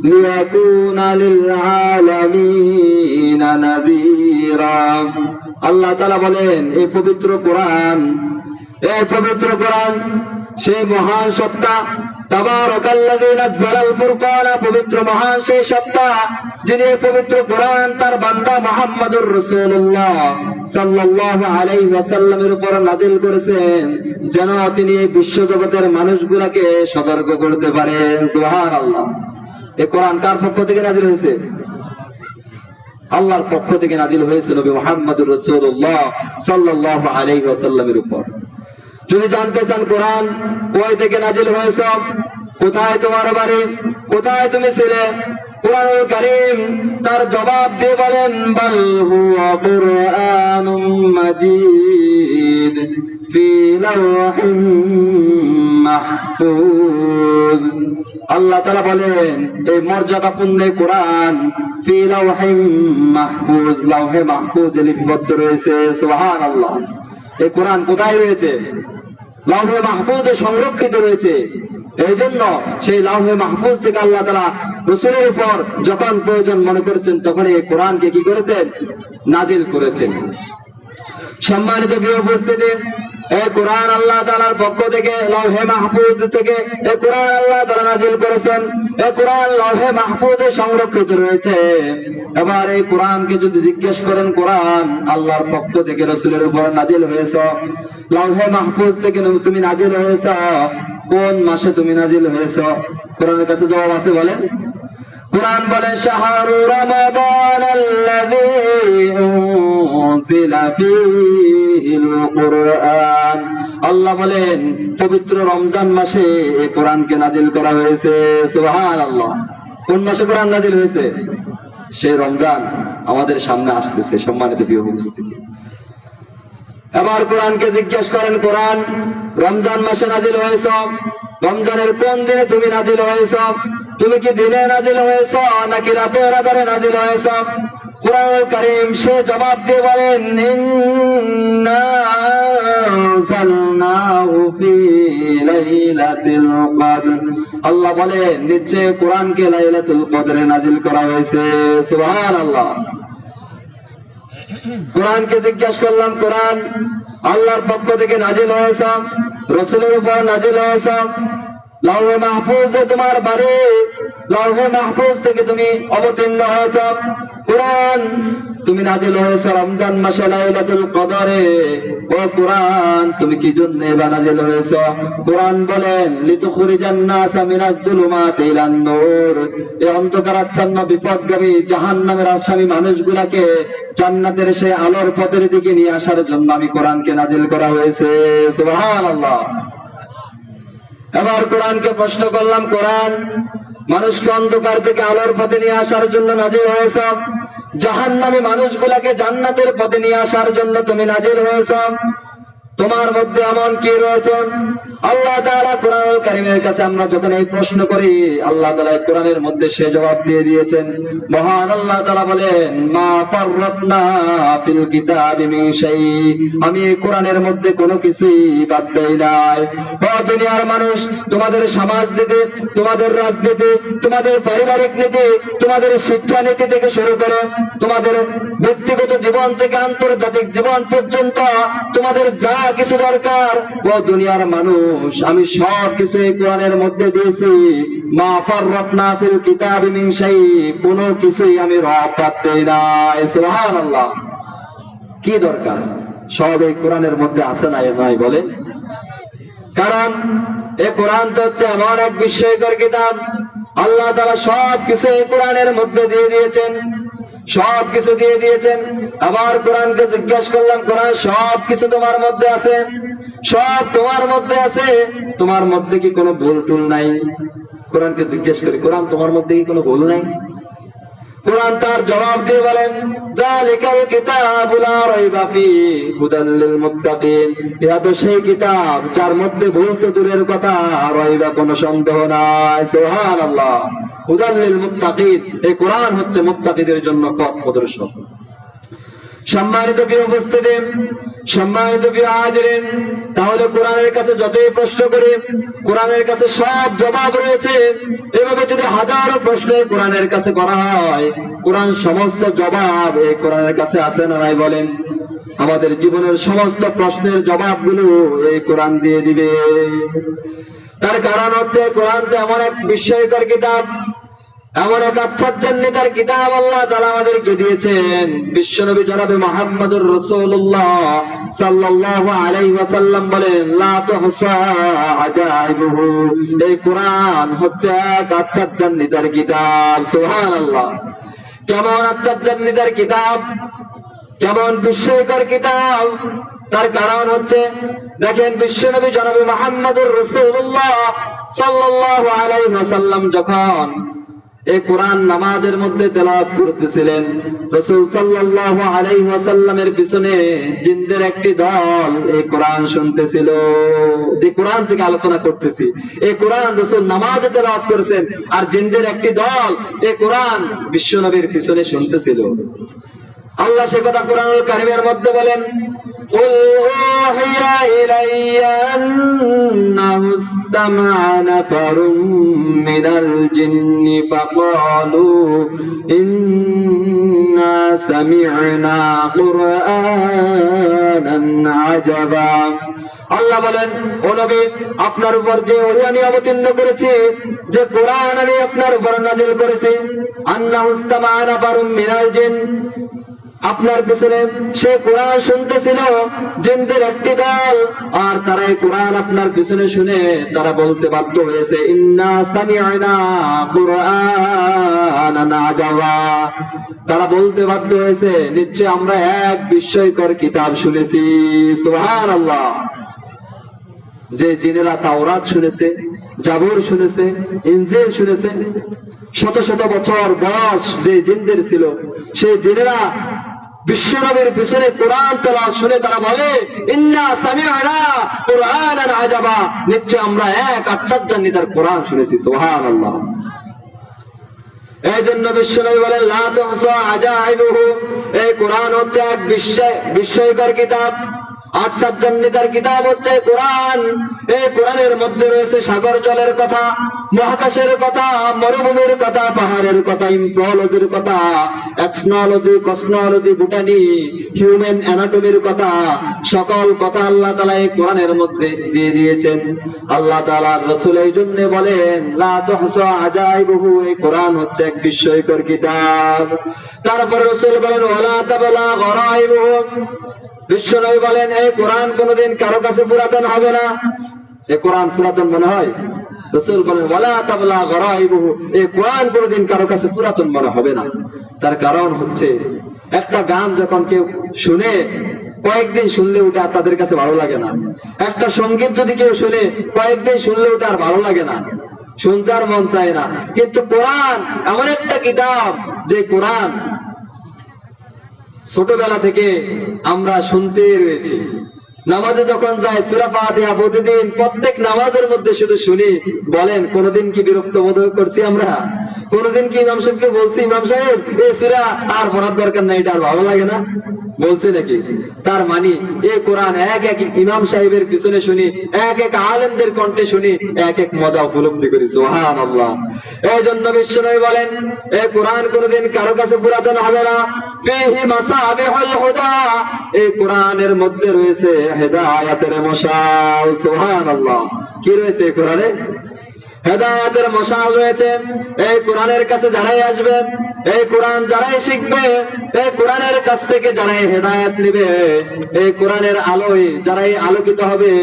লিয়াকুনা লিল আলামিনা নাযীরা। আল্লাহ তাআলা বলেন এই পবিত্র কোরআন সেই মহান সত্তা, তাবারাকাল্লাযী নাযালাল ফুরকানা, পবিত্র মহান সেই সত্তা যিনি পবিত্র কোরআন তার বান্দা মুহাম্মদুর রাসূলুল্লাহ সাল্লাল্লাহু আলাইহি ওয়াসাল্লামের উপর নাজিল করেছেন যেন তিনি এই বিশ্ব জগতের মানুষগুলোকে সতর্ক করতে পারেন। সুবহানাল্লাহ। এই কোরআন কার পক্ষ থেকে নাজিল হয়েছে? আল্লাহর পক্ষ থেকে নাজিল হয়েছে নবী মুহাম্মদুর রাসূলুল্লাহ সাল্লাল্লাহু আলাইহি ওয়াসাল্লামের উপর। যদি জানতে চান কোরআন কই থেকে নাজিল হয়েছে, কোথায় তোমার বাড়ি, কোথায় তুমি ছিলে, কোরআনুল কারীম তার জবাব দিয়ে বলেন বাল হুয়া কুরআনুম মাজিদ ফি লাওহিম মাহফুজ। আল্লাহ তাআলা বলেন এই মর্যাদাপূর্ণ কোরআন ফি লাওহিম মাহফুজ, লাওহে মাহফুজে লিপিবদ্ধ রয়েছে। সুবহানাল্লাহ। এই কোরআন কোথায় রয়েছে? লাওহে মাহফুজে সংরক্ষিত রয়েছে। এই জন্য সেই লাওহে মাহফুজ থেকে আল্লাহ তাআলা রাসূলের উপর যখন প্রয়োজন মনে করেছেন তখন এই কোরআনকে কি করেছেন? নাজিল করেছেন। সম্মানিত প্রিয় উপস্থিতি, এই কোরআন আল্লাহ তাআলার পক্ষ থেকে লাওহে মাহফুজ থেকে এই কোরআন আল্লাহ তাআলা নাজিল করেছেন। এই কোরআন লাওহে মাহফুজে সংরক্ষিত রয়েছে। এবার এই কোরআনকে যদি জিজ্ঞেস করেন কোরআন আল্লাহর পক্ষ থেকে রাসূলের উপর নাজিল হয়েছে, লাওহে মাহফুজ থেকে তুমি নাজিল হয়েছে, কোন মাসে তুমি নাজিল হয়েছ? কোরআনের কাছে জবাব আছে বলেন? কোরআন বলে শাহরু রমাদানাল্লাযী উনজিলা ফীহিল কুরআন। আল্লাহ বলেন পবিত্র রমজান মাসে এই কোরআনকে নাজিল করা হয়েছে। সুবহানাল্লাহ। কোন মাসে কোরআন নাজিল হয়েছে? সেই রমজান আমাদের সামনে আসতেছে। সম্মানিত প্রিয় উপস্থিতি, এবার কোরআনকে জিজ্ঞেস করেন কোরআন রমজান মাসে নাজিল হয়েছ, রমজানের কোন দিনে তুমি নাজিল হয়েছ? তুমি কি দিনে নাজিল হয়েছ নাকি রাতের আধারে নাজিল হয়েছ? কোরআনুল কারীম সে জবাব দিয়ে বলেন ইন্না আনজালনাহু ফী লাইলাতিল কদর। আল্লাহ বলেন নিশ্চয় কোরআনকে লাইলাতুল কদরে নাজিল করা হয়েছে। সুবহানাল্লাহ। কোরআনকে জিজ্ঞাসা করলাম কোরআন আল্লাহর পক্ষ থেকে নাজিল হয়েছে, রাসূলের উপর নাজিল হয়েছে, লাওহে মাহফুজে তোমার বাড়ি, লাওহে মাহফুজ থেকে তুমি অবতীর্ণ হয়েছ। কোরআন তুমি নাজিল হয়েছে রমজান মাসে লাইলাতুল কদরে। ও কোরআন তুমি কি জন্য নাজিল হয়েছ? কোরআন বলেন লিতুখরিজান নাস মিনাজ যুলুমাতি ইলান নূর, এই অন্ধকারাচ্ছন্ন বিপদগামী জাহান্নামের আসামী মানুষগুলাকে জান্নাতের সেই আলোর পথের দিকে নিয়ে আসার জন্য আমি কোরআনকে নাজিল করা হয়েছে। সুবহানাল্লাহ। এবার কোরআনকে প্রশ্ন করলাম কোরআন মানুষকে অন্ধকার থেকে আলোর পথে নিয়ে আসার জন্য নাজিল হয়েছে, জাহান্নামী মানুষগুলাকে জান্নাতের পথে নিয়ে আসার জন্য তুমি নাজিল হয়েছ, তোমার মধ্যে এমন কি রয়েছে? আল্লাহ তাআলা কোরআনুল কারীমের কাছে আমরা যখন এই প্রশ্ন করি আল্লাহ তাআলা কোরআনের মধ্যে সে জবাব দিয়ে দিয়েছেন। মহান আল্লাহ তাআলা বলেন মা ফাররাতনা ফিল কিতাবি মিন শাই, আমি এই কোরআনের মধ্যে কোনো কিছুই বাদ দেই নাই। ও দুনিয়ার মানুষ, তোমাদের সমাজনীতি, তোমাদের রাজনীতি, তোমাদের পারিবারিক নীতি, তোমাদের শিক্ষানীতি থেকে শুরু করে তোমাদের ব্যক্তিগত জীবন থেকে আন্তর্জাতিক জীবন পর্যন্ত তোমাদের যা কিছু দরকার ও দুনিয়ার মানুষ, আমি সব কিছু এই কোরআনের মধ্যে দিয়েছি। মা ফাররাতনা ফিল কিতাবি মিন শাই, কোনো কিছুই আমি রব বাদ দেই নাই। সুবহানাল্লাহ। কি দরকার? সব এই কোরআনের মধ্যে আছে না নাই বলে? কারণ এই কোরআন তো হচ্ছে এমন এক বিস্ময়কর কিতাব, আল্লাহ তাআলা সব কিছু এই কোরআনের মধ্যে দিয়ে দিয়েছেন, সব কিছু দিয়ে দিয়েছেন। আবার কোরআনকে জিজ্ঞাসা করলাম, কোরআন সব কিছু তোমার মধ্যে আছে, সব তোমার মধ্যে আছে, তোমার মধ্যে কি কোনো ভুল টুল নাই? কোরআনকে জিজ্ঞেস করি, কোরআন তোমার মধ্যে কি কোনো ভুল নাই? কোরআন তার জবাব দিয়ে বলেন, যালিকাল কিতাবু লা রাইবা ফীহি হুদাল লিল মুত্তাকিন, এটা তো সেই কিতাব যার মধ্যে ভুল তো দূরের কথা, রাইবা কোনো সন্দেহ নাই। সুবহানাল্লাহ। হুদাল লিল মুত্তাকিন, এই কোরআন হচ্ছে মুত্তাকিদের জন্য পথ প্রদর্শক। সম্মানিত প্রিয় উপস্থিতি, সম্মানিত প্রিয় হাজিরিন, তাহলে কোরআনের কাছে যতই প্রশ্ন করি, কোরআনের কাছে সব জবাব রয়েছে। এভাবে যদি হাজারো প্রশ্ন কোরআনের কাছে করা হয়, কোরআন সমস্ত জবাব এই কোরআনের কাছে আছে না নাই বলেন? আমাদের জীবনের সমস্ত প্রশ্নের জবাবগুলো এই কোরআন দিয়ে দিবে। তার কারণ হচ্ছে কোরআন তো এমন এক বিস্ময়কর কিতাব, এমন এক আশ্চর্যান্বিতার কিতাব আল্লাহ তাআলা আমাদেরকে দিয়েছেন। বিশ্বনবী জনাবে মুহাম্মদুর রাসূলুল্লাহ সাল্লাল্লাহু আলাইহি ওয়াসাল্লাম বলেন, লা তুহসা আজাইবুহু, এই কোরআন হচ্ছে এক আশ্চর্যান্বিতার কিতাব। সুবহানাল্লাহ। কেমন আশ্চর্যান্বিতার কিতাব, কেমন বিস্ময়কর কিতাব! তার কারণ হচ্ছে দেখেন, বিশ্বনবী জনাবে মুহাম্মদুর রাসূলুল্লাহ সাল্লাল্লাহু আলাইহি ওয়াসাল্লাম যখন এই কোরআন নামাজের মধ্যে তেলাওয়াত করতেছিলেন, রাসূল সাল্লাল্লাহু আলাইহি ওয়াসাল্লামের পিছনে জিনদের একটি দল এই কোরআন শুনতেছিল। যে কোরআন থেকে আলোচনা করতেছি, এই কোরআন রাসূল নামাজে তেলাওয়াত করেছেন, আর জিনদের একটি দল এই কোরআন বিশ্বনবীর পিছনে শুনতেছিল। আল্লাহ সে কথা কোরআনুল কারীমের মধ্যে বলেন, قل أوحي إلي أنه استمع نفر من الجن فقالوا إنا سمعنا قرآنا عجبا। আল্লাহ বলেন, ও নবী, আপনার উপর যে ওহী আমি অবতীর্ণ করেছি, যে কোরআন আমি আপনার উপর নাযিল করেছি, আন্নাহু ইসতামা নাফারুম মিনাল জিন, আপনার পিছনে সে কোরআন শুনতেছিল জিনদের একটি দল, আর তারা এই কোরআন আপনার পিছনে শুনে তারা বলতে বাধ্য হয়েছে, ইন্না সামি'না কুরআনান আজাবা, তারা বলতে বাধ্য হয়েছে, নিশ্চয় আমরা এক বিস্ময়কর কিতাব শুনেছি। সুবহানাল্লাহ। যে জিনেরা তাওরাত শুনেছে, জাবুর শুনেছে, ইনজিল শুনেছে, শত শত বছর বয়স যে জিনদের ছিল, সেই জিনেরা বিশ্বনবীর পিছনে কোরআন তেলাওয়াত শুনে তারা বলে, ইন্না সামি'না কুরআনান আজাবা, নিশ্চয় আমরা এক আশ্চর্যান্বিতার কোরআন শুনেছি। সুবহানাল্লাহ। এই জন্য বিশ্বনবী বলেন, লা তুহসা আজাইবুহু, এই কোরআন হচ্ছে এক বিস্ময়কর কিতাব, আশ্চর্যান্বিতার কিতাব হচ্ছে কোরআন। এই কোরআনের মধ্যে রয়েছে সাগর জলের কথা, মহাকাশের কথা, মরুভূমির কথা, পাহাড়ের কথা, ইম্পোলজির কথা, এক্সনোলজি, কসমোলজি, বুটানি, হিউম্যান অ্যানাটমির কথা, সকল কথা আল্লাহ তাআলা এই কোরআনের মধ্যে দিয়ে দিয়েছেন। আল্লাহ তাআলা রাসূল এই জন্য বলেন, লা তুহসা আজাইবুহু, এই কোরআন হচ্ছে এক বিস্ময়কর কিতাব। তারপর রাসূল বলেন, ওয়ালা তাবলা গরাইবুহু, বিশ্বনবী বলেন, এই কোরআন কোনদিন কারো কাছে পুরাতন হবে না। এই কোরআন পুরাতন মনে হয়? রাসূল বলেন, ওয়ালা তাবলা গরাইবুহু, এই কোরআন কোনদিন কারো কাছে পুরাতন মনে হবে না। তার কারণ হচ্ছে, একটা গান যখন কেউ শুনে, কয়েকদিন শুনলে ওটা তাদের কাছে ভালো লাগে না। একটা সঙ্গীত যদি কেউ শুনে, কয়েকদিন শুনলে ওটা আর ভালো লাগে না, শুনতে আর মন চায় না। কিন্তু কোরআন এমন একটা কিতাব, যে কোরআন ছোটবেলা থেকে আমরা শুনতে রয়েছি। নামাজে যখন যাই সূরা ফাতিহা প্রতিদিন প্রত্যেক নামাজের মধ্যে শুধু শুনি। বলেন, কোনদিন কি বিরক্ত বোধ করছি আমরা? কোনদিন কি ইমাম সাহেবকে বলছি, ইমাম সাহেব এই সূরা আর পড়ার দরকার নাই, এটা আর ভালো লাগে না? বলছে নাকি? তার মানে এই কোরআন এক এক ইমাম সাহেবের পিছনে শুনি, এক এক আলেমদের কণ্ঠে শুনি, এক এক মজা উপলব্ধি করি। সুবহানাল্লাহ। এই জন্য বিশ্বনবী বলেন, এই কোরআন কোনদিন কারো কাছে পুরাতন হবে না। ফীহি মাসাবিহুল হুদা, এই কোরআনের মধ্যে রয়েছে হেদায়েতের মশাল। সুবহানাল্লাহ। কি রয়েছে এই কোরআনে? হেদায়েতের মশাল রয়েছে। এই কোরআনের কাছে যারাই আসবে, এই কোরআন যারাই শিখবে, এই কোরআনের কাছ থেকে যারাই হেদায়েত নেবে, এই কোরআনের আলোয় যারাই আলোকিত হবে,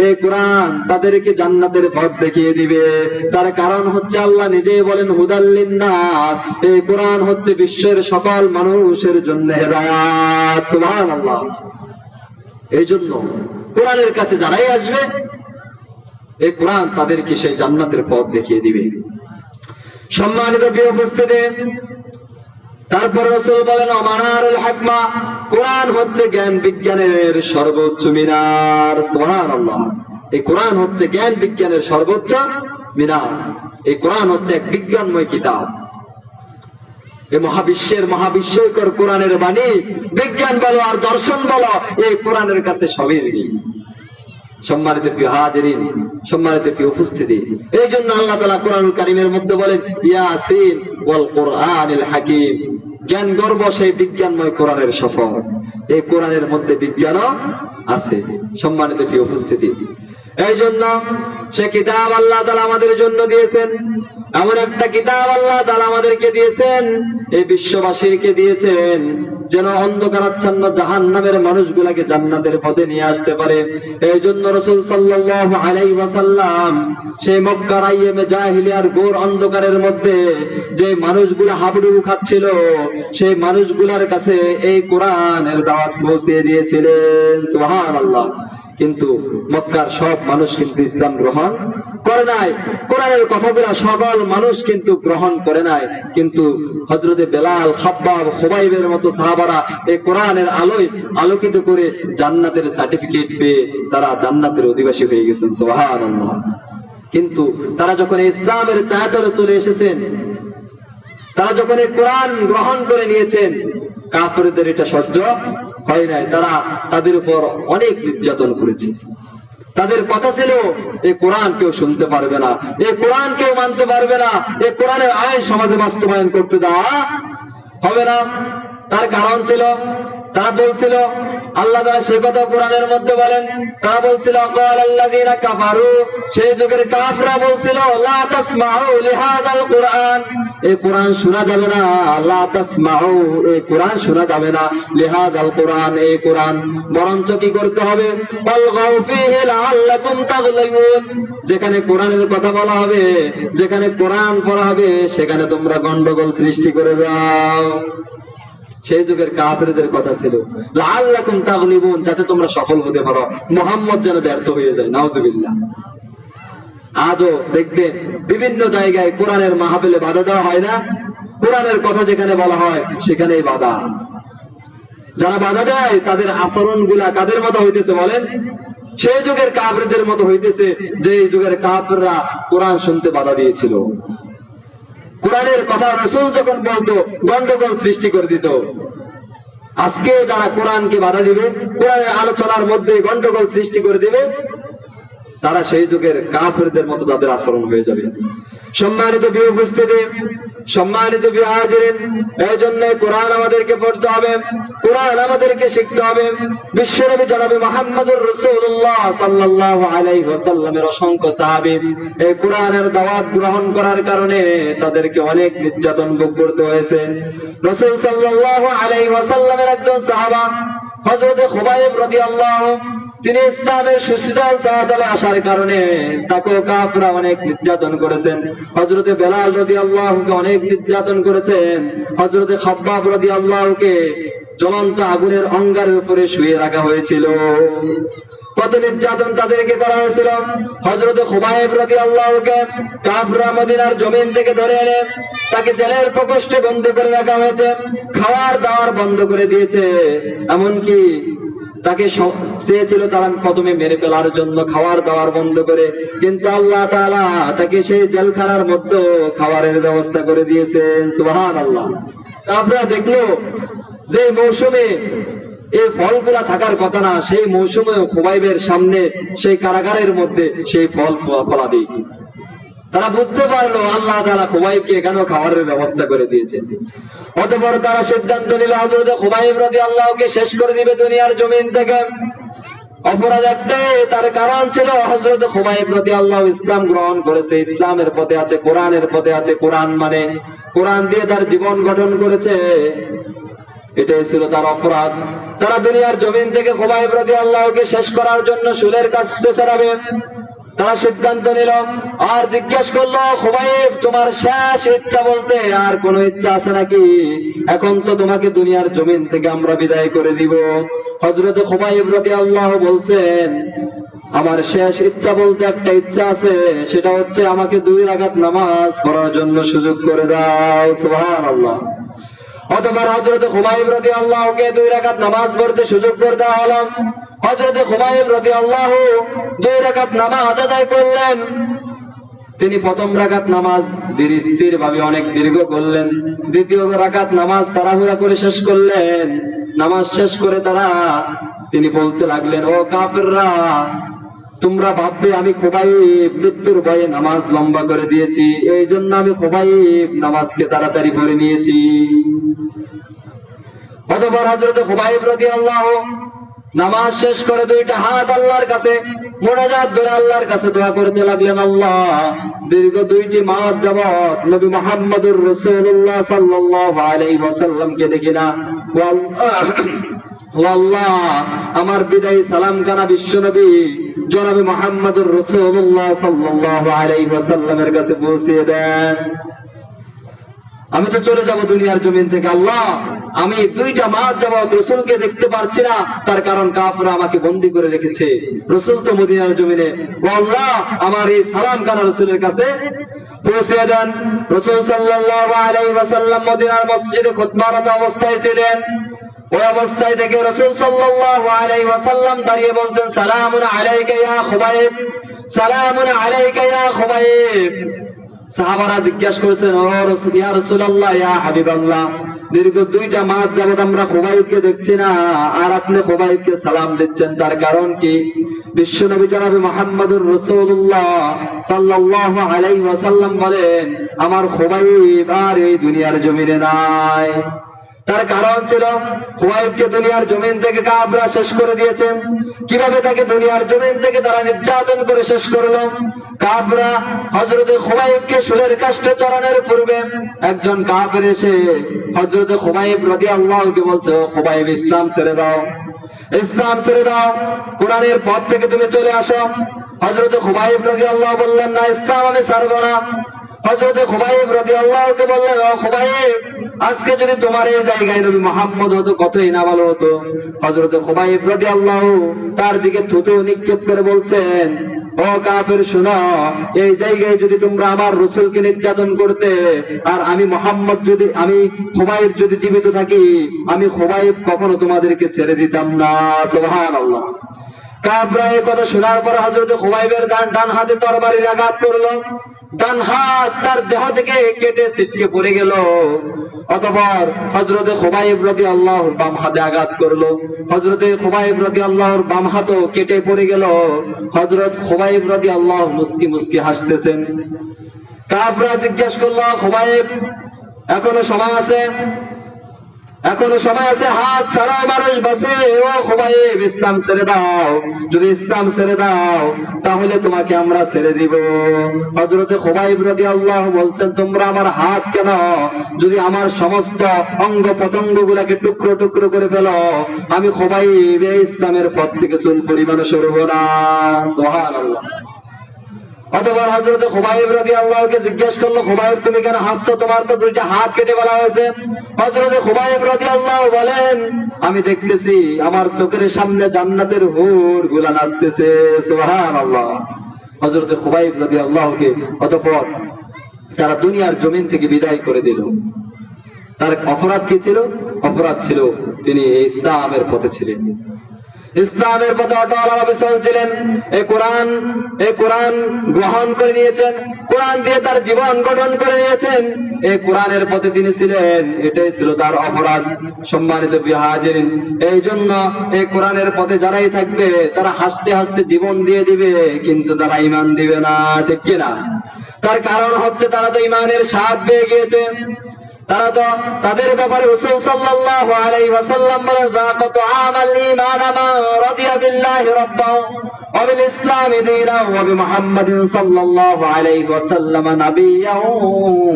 এই কোরআন তাদেরকে জান্নাতের পথ দেখিয়ে দিবে। তার কারণ হচ্ছে আল্লাহ নিজেই বলেন হুদাল লিন্নাস, এই কোরআন হচ্ছে বিশ্বের সকল মানুষের জন্য হেদায়েত। সুবহানাল্লাহ। এই জন্য কোরআনের কাছে যারাই আসবে, এই কোরআন তাদেরকে সেই জান্নাতের পথ দেখিয়ে দিবে। সম্মানিত প্রিয় উপস্থিতি, তারপর রাসূল বলেন আমানারুল হিকমা, কোরআন হচ্ছে জ্ঞান বিজ্ঞানের সর্বোচ্চ মিনার। সুবহানাল্লাহ। এই কোরআন হচ্ছে জ্ঞান বিজ্ঞানের সর্বোচ্চ মিনার। এই কোরআন হচ্ছে এক বিজ্ঞানময় কিতাব। এই মহাবিশ্বের মহাবিস্ময়কর কোরআনের বাণী, বিজ্ঞান বলো আর দর্শন বলো, এই কোরআনের কাছে সবই নেই। সম্মানিত প্রিয় হাজিরিন, সম্মানিত প্রিয় উপস্থিতি, এই জন্য আল্লাহ তাআলা কোরআনুল কারীমের মধ্যে বলেন ইয়াসিন ওয়াল কোরআনিল হাকীম, জ্ঞান গর্ব সেই বিজ্ঞানময় কোরআনের শপথ। এই কোরআনের মধ্যে বিজ্ঞানও আছে। সম্মানিত প্রিয় উপস্থিতি, এই জন্য সে কিতাব আল্লাহ তাআলা আমাদের জন্য দিয়েছেন, এমন একটা কিতাব আল্লাহ তাআলা আমাদেরকে দিয়েছেন, এই বিশ্ববাসীকে দিয়েছেন, যেন অন্ধকারাচ্ছন্ন জাহান্নামের মানুষগুলাকে জান্নাতের পথে নিয়ে আসতে পারে। এই জন্য রাসূল সাল্লাল্লাহু আলাইহি ওয়াসাল্লাম সেই মক্কার আইয়ামে জাহিলিয়ার ঘোর অন্ধকারের মধ্যে যে মানুষগুলো হাবুডুবু খাচ্ছিল, সেই মানুষগুলোর কাছে এই কোরআনের দাওয়াত পৌঁছে দিয়েছিলেন। সুবহানাল্লাহ। কিন্তু মক্কার সব মানুষ কিন্তু ইসলাম গ্রহণ করে নাই, কোরআনের কথাগুলো সকল মানুষ কিন্তু গ্রহণ করে নাই। কিন্তু হযরতে বেলাল, খাব্বাব, খুবাইবের মতো সাহাবারা এই কোরআনের আলোয় আলোকিত করে জান্নাতের সার্টিফিকেট পেয়ে তারা জান্নাতের অধিবাসী হয়ে গেছেন। সুবহানাল্লাহ। কিন্তু তারা যখন ইসলামের ছায়াতলে চলে এসেছেন, তারা যখন এই কোরআন গ্রহণ করে নিয়েছেন, কাফেরদের এটা সহ্য হয় নাই। তারা তাদের উপর অনেক নির্যাতন করেছে। তাদের কথা ছিল এই কোরআন কেউ শুনতে পারবে না, এই কোরআন কেউ মানতে পারবে না, এই কোরআনের আইন সমাজে বাস্তবায়ন করতে দেওয়া হবে না। তার কারণ ছিল, তারা বলছিল, আল্লাহ তাআলা সে কথা কোরআনের মধ্যে বলেন, তারা বলছিল ক্বালাল্লাযীনা কাফারু, সেই যুগের কাফেররা বলছিল লা তাসমাউ লিহাদাল কোরআন, এই কোরআন শোনা যাবে না, লা তাসমাউ, এই কোরআন শোনা যাবে না, লিহাদাল কোরআন, এই কোরআন বরঞ্চ কি করতে হবে, আলগাউ ফীহি লাআল্লাকুম তাগলিবুন, যেখানে কোরআনের কথা বলা হবে, যেখানে কোরআন পড়া হবে, সেখানে তোমরা গন্ডগোল সৃষ্টি করে দাও। সেই যুগের কাফেরদের কথা ছিল লাআল্লাকুম তাগলিবুন, যাতে তোমরা সফল হতে পারো, মুহাম্মদ যেন ব্যর্থ হয়ে যায়। নাউজুবিল্লাহ। আজও দেখবেন বিভিন্ন জায়গায় কোরআনের মাহফিলে বাধা দেওয়া হয় না, কোরআনের কথা যেখানে বলা হয় সেখানেই বাধা। যারা বাধা দেয় তাদের আচরণগুলা কাদের মতো হইতেছে বলেন? সেই যুগের কাফেরদের মতো হইতেছে, যে এই যুগের কাফেররা কোরআন শুনতে বাধা দিয়েছিল। কোরআনের কথা রাসূল যখন বলতো গন্ডগোল সৃষ্টি করে দিত। আজকে যারা কোরআনকে বাধা দিবে, কোরআনের আলোচনার মধ্যে গন্ডগোল সৃষ্টি করে দিবে, তারা সেই যুগের কাফেরদের মতো তাদের আচরণ হয়ে যাবে। সম্মানিত প্রিয় উপস্থিতি, সম্মানিত প্রিয় হাজিরিন, এই জন্য কোরআন আমাদেরকে পড়তে হবে, কোরআন আমাদেরকে শিখতে হবে। বিশ্বনবী জনাবে মুহাম্মদুর রাসূলুল্লাহ সাল্লাল্লাহু আলাইহি ওয়াসাল্লামের অসংখ্য সাহাবী এই কোরআনের দাওয়াত গ্রহণ করার কারণে তাদেরকে অনেক নির্যাতন ভোগ করতে হয়েছে। রাসূল সাল্লাল্লাহু আলাইহি ওয়াসাল্লামের একজন সাহাবা হযরত খুবাইব রাদিয়াল্লাহু, তিনি ইসলামের সুশীতল ছায়াতলে আসার কারণে তাকেও কাফেররা অনেক নির্যাতন করেছেন। হযরতে বেলাল রাদিয়াল্লাহুকে অনেক নির্যাতন করেছেন। হযরতে খাব্বাব রাদিয়াল্লাহুকে জ্বলন্ত আগুনের অঙ্গারের উপরে শুয়ে রাখা হয়েছিল। কত নির্যাতন তাদেরকে করা হয়েছিল। হযরতে খুবাইব রাদিয়াল্লাহুকে কাফেররা মদিনার জমিন থেকে ধরে এনে তাকে জেলের প্রকোষ্ঠে বন্দী করে রাখা হয়েছে, খাওয়ার দাওয়ার বন্ধ করে দিয়েছে। এমনকি তাকে চেয়েছিল তারা প্রথমে মেরে ফেলার জন্য, খাওয়ার দাওয়ার বন্ধ করে, কিন্তু আল্লাহ তাআলা তাকে সেই জেলখানার মধ্যে খাবারের ব্যবস্থা করে দিয়েছেন। সুবহানাল্লাহ। আপনারা দেখলো যে মৌসুমে এই ফলগুলা থাকার কথা না, সেই মৌসুমে খুবাইবের সামনে সেই কারাগারের মধ্যে সেই ফল ফলাদি। তারা বুঝতে পারলো আল্লাহ তাআলা খুবাইবকে কেন খাবারের ব্যবস্থা করে দিয়েছে। অতঃপর তারা সিদ্ধান্ত নিল হযরত খুবাইব রাদিয়াল্লাহুকে শেষ করে দিবে দুনিয়ার জমিন থেকে। অপরাধ একটাই, তার কারণ ছিল হযরত খুবাইব রাদিয়াল্লাহু ইসলাম গ্রহণ করেছে, ইসলামের পথে আছে, কোরআনের পথে আছে, কোরআন মানে কোরআন দিয়ে তার জীবন গঠন করেছে, এটাই ছিল তার অপরাধ। তারা দুনিয়ার জমিন থেকে খুবাইব রাদিয়াল্লাহুকে শেষ করার জন্য শুলের কাস্তে চড়াবে। তারা সিদ্ধান্ত নিল আর জিজ্ঞেস করলো, খুবাইব তোমার শেষ ইচ্ছা বলতে আর কোনো ইচ্ছা আছে নাকি? এখন তো তোমাকে দুনিয়ার জমিন থেকে আমরা বিদায় করে দিব। হযরত খুবাইব রাদিয়াল্লাহু বলছেন, আমার শেষ ইচ্ছা বলতে একটা ইচ্ছা আছে, সেটা হচ্ছে আমাকে 2 রাকাত নামাজ পড়ার জন্য সুযোগ করে দাও। সুবহানাল্লাহ। অতঃপর হযরত খুবাইব রাদিয়াল্লাহুকে 2 রাকাত নামাজ পড়তে সুযোগ করে দেওয়া হলো। হযরত খুবাইব রাদিয়াল্লাহু 2 রাকাত নামাজ আদায় করলেন। তিনি প্রথম রাকাত নামাজ ধীর স্থির ভাবে অনেক দীর্ঘ করলেন। দ্বিতীয় রাকাত নামাজ তাড়াহুড়া করে শেষ করলেন। নামাজ শেষ করে তিনি বলতে লাগলেন, ও কাফেররা, তোমরা ভাববে আমি খুবাইব মৃত্যুর ভয়ে নামাজ লম্বা করে দিয়েছি, এই জন্য আমি খুবাইব নামাজকে তাড়াতাড়ি পড়ে নিয়েছি। অতঃপর হযরত খুবাইব রাদিয়াল্লাহু নামাজ শেষ করে 2টা হাত আল্লাহর কাছে মোনাজাত ধরে আল্লাহর কাছে দোয়া করতে লাগলেন, আল্লাহ, দীর্ঘ 2টি মাস যাবত নবী মুহাম্মদুর রাসূলুল্লাহ সাল্লাল্লাহু আলাইহি ওয়াসাল্লামকে দেখি না। ও আল্লাহ, আমার বিদায়ী সালাম কানা বিশ্ব নবী জনাবে মুহাম্মদুর রাসূলুল্লাহ সাল্লাল্লাহু আলাইহি ওয়াসাল্লামের কাছে পৌঁছে দেন। আমি তো চলে যাব দুনিয়ার জমিন থেকে, আল্লাহ আমি 2টা মাস যাবত রাসূলকে দেখতে পারছি না, তার কারণ কাফেররা আমাকে বন্দী করে রেখেছে, রাসূল তো মদিনার জমিনে। ও আল্লাহ, আমার এই সালাম কানা রাসূলের কাছে পৌঁছে দেন। রাসূল সাল্লাল্লাহু আলাইহি ওয়াসাল্লাম মদিনার মসজিদে খুতবারত অবস্থায় ছিলেন। ওই অবস্থায় থেকে রাসূল সাল্লাল্লাহু আলাইহি ওয়াসাল্লাম দাঁড়িয়ে বলছেন, সালামুন আলাইকা ইয়া খুবাইব, সালামুন আলাইকা ইয়া খুবাইব। সাহাবারা জিজ্ঞাসা করেছেন, ও ইয়া রাসূলুল্লাহ, ইয়া হাবিবাল্লাহ, দীর্ঘ 2টা মাস যাবত আমরা খুবাইবকে দেখছি না, আর আপনি খুবাইবকে সালাম দিচ্ছেন, তার কারণ কি? বিশ্বনবী জনাবে মুহাম্মদুর রাসূলুল্লাহ সাল্লাল্লাহু আলাইহি ওয়াসাল্লাম বলেন, আমার খুবাইব আর এই দুনিয়ার জমিনে নাই। তার কারণ ছিল খুবাইবকে দুনিয়ার জমিন থেকে কাফেররা শেষ করে দিয়েছে। কিভাবে তাকে দুনিয়ার জমিন থেকে তারা নির্যাতন করে শেষ করলো? কাফেররা হযরত খুবাইবকে শুলের কাস্টে চড়ানোর পূর্বে একজন কাফের এসে হযরত খুবাইব রাদিয়াল্লাহুকে বলছে, ও খুবাইব, ইসলাম ছেড়ে দাও, ইসলাম ছেড়ে দাও, কোরআনের পথ থেকে তুমি চলে আসো। হযরত খুবাইব রাদিয়াল্লাহু বললেন, না, ইসলাম আমি ছাড়বো না। হযরত খুবাইব রাদিয়াল্লাহুকে বললেন, ও খুবাইব, আজকে যদি তোমার এই জায়গায় নবী মুহাম্মদ হতো কতই না ভালো হতো। হযরত খুবাইব রাদিয়াল্লাহু তার দিকে থুতু নিক্ষেপ করে বলছেন, ও কাফের, শোনো, এই জায়গায় যদি তোমরা আমার রাসূলকে নির্যাতন করতে, আর আমি মুহাম্মদ যদি, আমি খুবাইব যদি জীবিত থাকি, আমি খুবাইব কখনো তোমাদেরকে ছেড়ে দিতাম না। সুবহানাল্লাহ। কাফেররা এই কথা শোনার পর হযরত খুবাইবের ডান হাতে তরবারির আঘাত করলো। ডান হাত তার দেহ থেকে কেটে ছিটকে পড়ে গেল। অতঃপর হযরত খুবাইব রাদিয়াল্লাহুর বাম হাতে আঘাত করলো। হযরত খুবাইব রাদিয়াল্লাহুর বাম হাতও কেটে পড়ে গেল। হযরত খুবাইব রাদিয়াল্লাহু মুস্কি মুস্কি হাসতেছেন। কাফেররা জিজ্ঞাসা করলো, খুবাইব, এখনো সময় আছে, এখনো সময় আছে, হাত ছাড়াও মানুষ বাঁচে। ও খুবাইব, ইসলাম ছেড়ে দাও, যদি ইসলাম ছেড়ে দাও তাহলে তোমাকে আমরা ছেড়ে দিব। হযরত খুবাইব রাদিয়াল্লাহু বলছেন, তোমরা আমার হাত কেন, যদি আমার সমস্ত অঙ্গ প্রত্যঙ্গ গুলাকে টুকরো টুকরো করে ফেলো, আমি খুবাইব এই ইসলামের পথ থেকে চুল পরিমাণে সরব না। সুবহানাল্লাহ। অতঃপর হযরত খুবাইব রাদিয়াল্লাহুকে জিজ্ঞেস করলো, খুবাইব, তুমি কেন হাসছো? তোমার তো 2টা হাত কেটে ফেলা হয়েছে। হযরত খুবাইব রাদিয়াল্লাহু বলেন, আমি দেখতেছি আমার চোখের সামনে জান্নাতের হুর গুলা নাচতেছে। সুবহানাল্লাহ। হযরত খুবাইব রাদিয়াল্লাহুকে অতঃপর তারা দুনিয়ার জমিন থেকে বিদায় করে দিল। তার অপরাধ কি ছিল? অপরাধ ছিল তিনি ইসলামের পথে ছিলেন, ইসলামের পথে অটলভাবে চলছিলেন। এই কোরআন গ্রহণ করে নিয়েছেন, কোরআন দিয়ে তার জীবন গঠন করে নিয়েছেন, এই কোরআনের পথে তিনি ছিলেন, এটাই ছিল তার অপরাধ। সম্মানিত বিহাজিরিন, এই জন্য এই কোরআনের পথে যারাই থাকবে তারা হাসতে হাসতে জীবন দিয়ে দিবে, কিন্তু তারা ঈমান দিবে না, ঠিক কিনা? তার কারণ হচ্ছে তারা তো ঈমানের স্বাদ পেয়ে গিয়েছে। তারা তো তাদের ব্যাপারে রাসূল সাল্লাল্লাহু আলাইহি ওয়াসাল্লাম বলেন যাকাতু আমাল ঈমান মা রাদিয়া বিল্লাহি রাব্বাহু ওয়া বিল ইসলামি দীনাহু ওয়া বিমুহাম্মাদিন সাল্লাল্লাহু আলাইহি ওয়াসাল্লাম নাবিয়্যান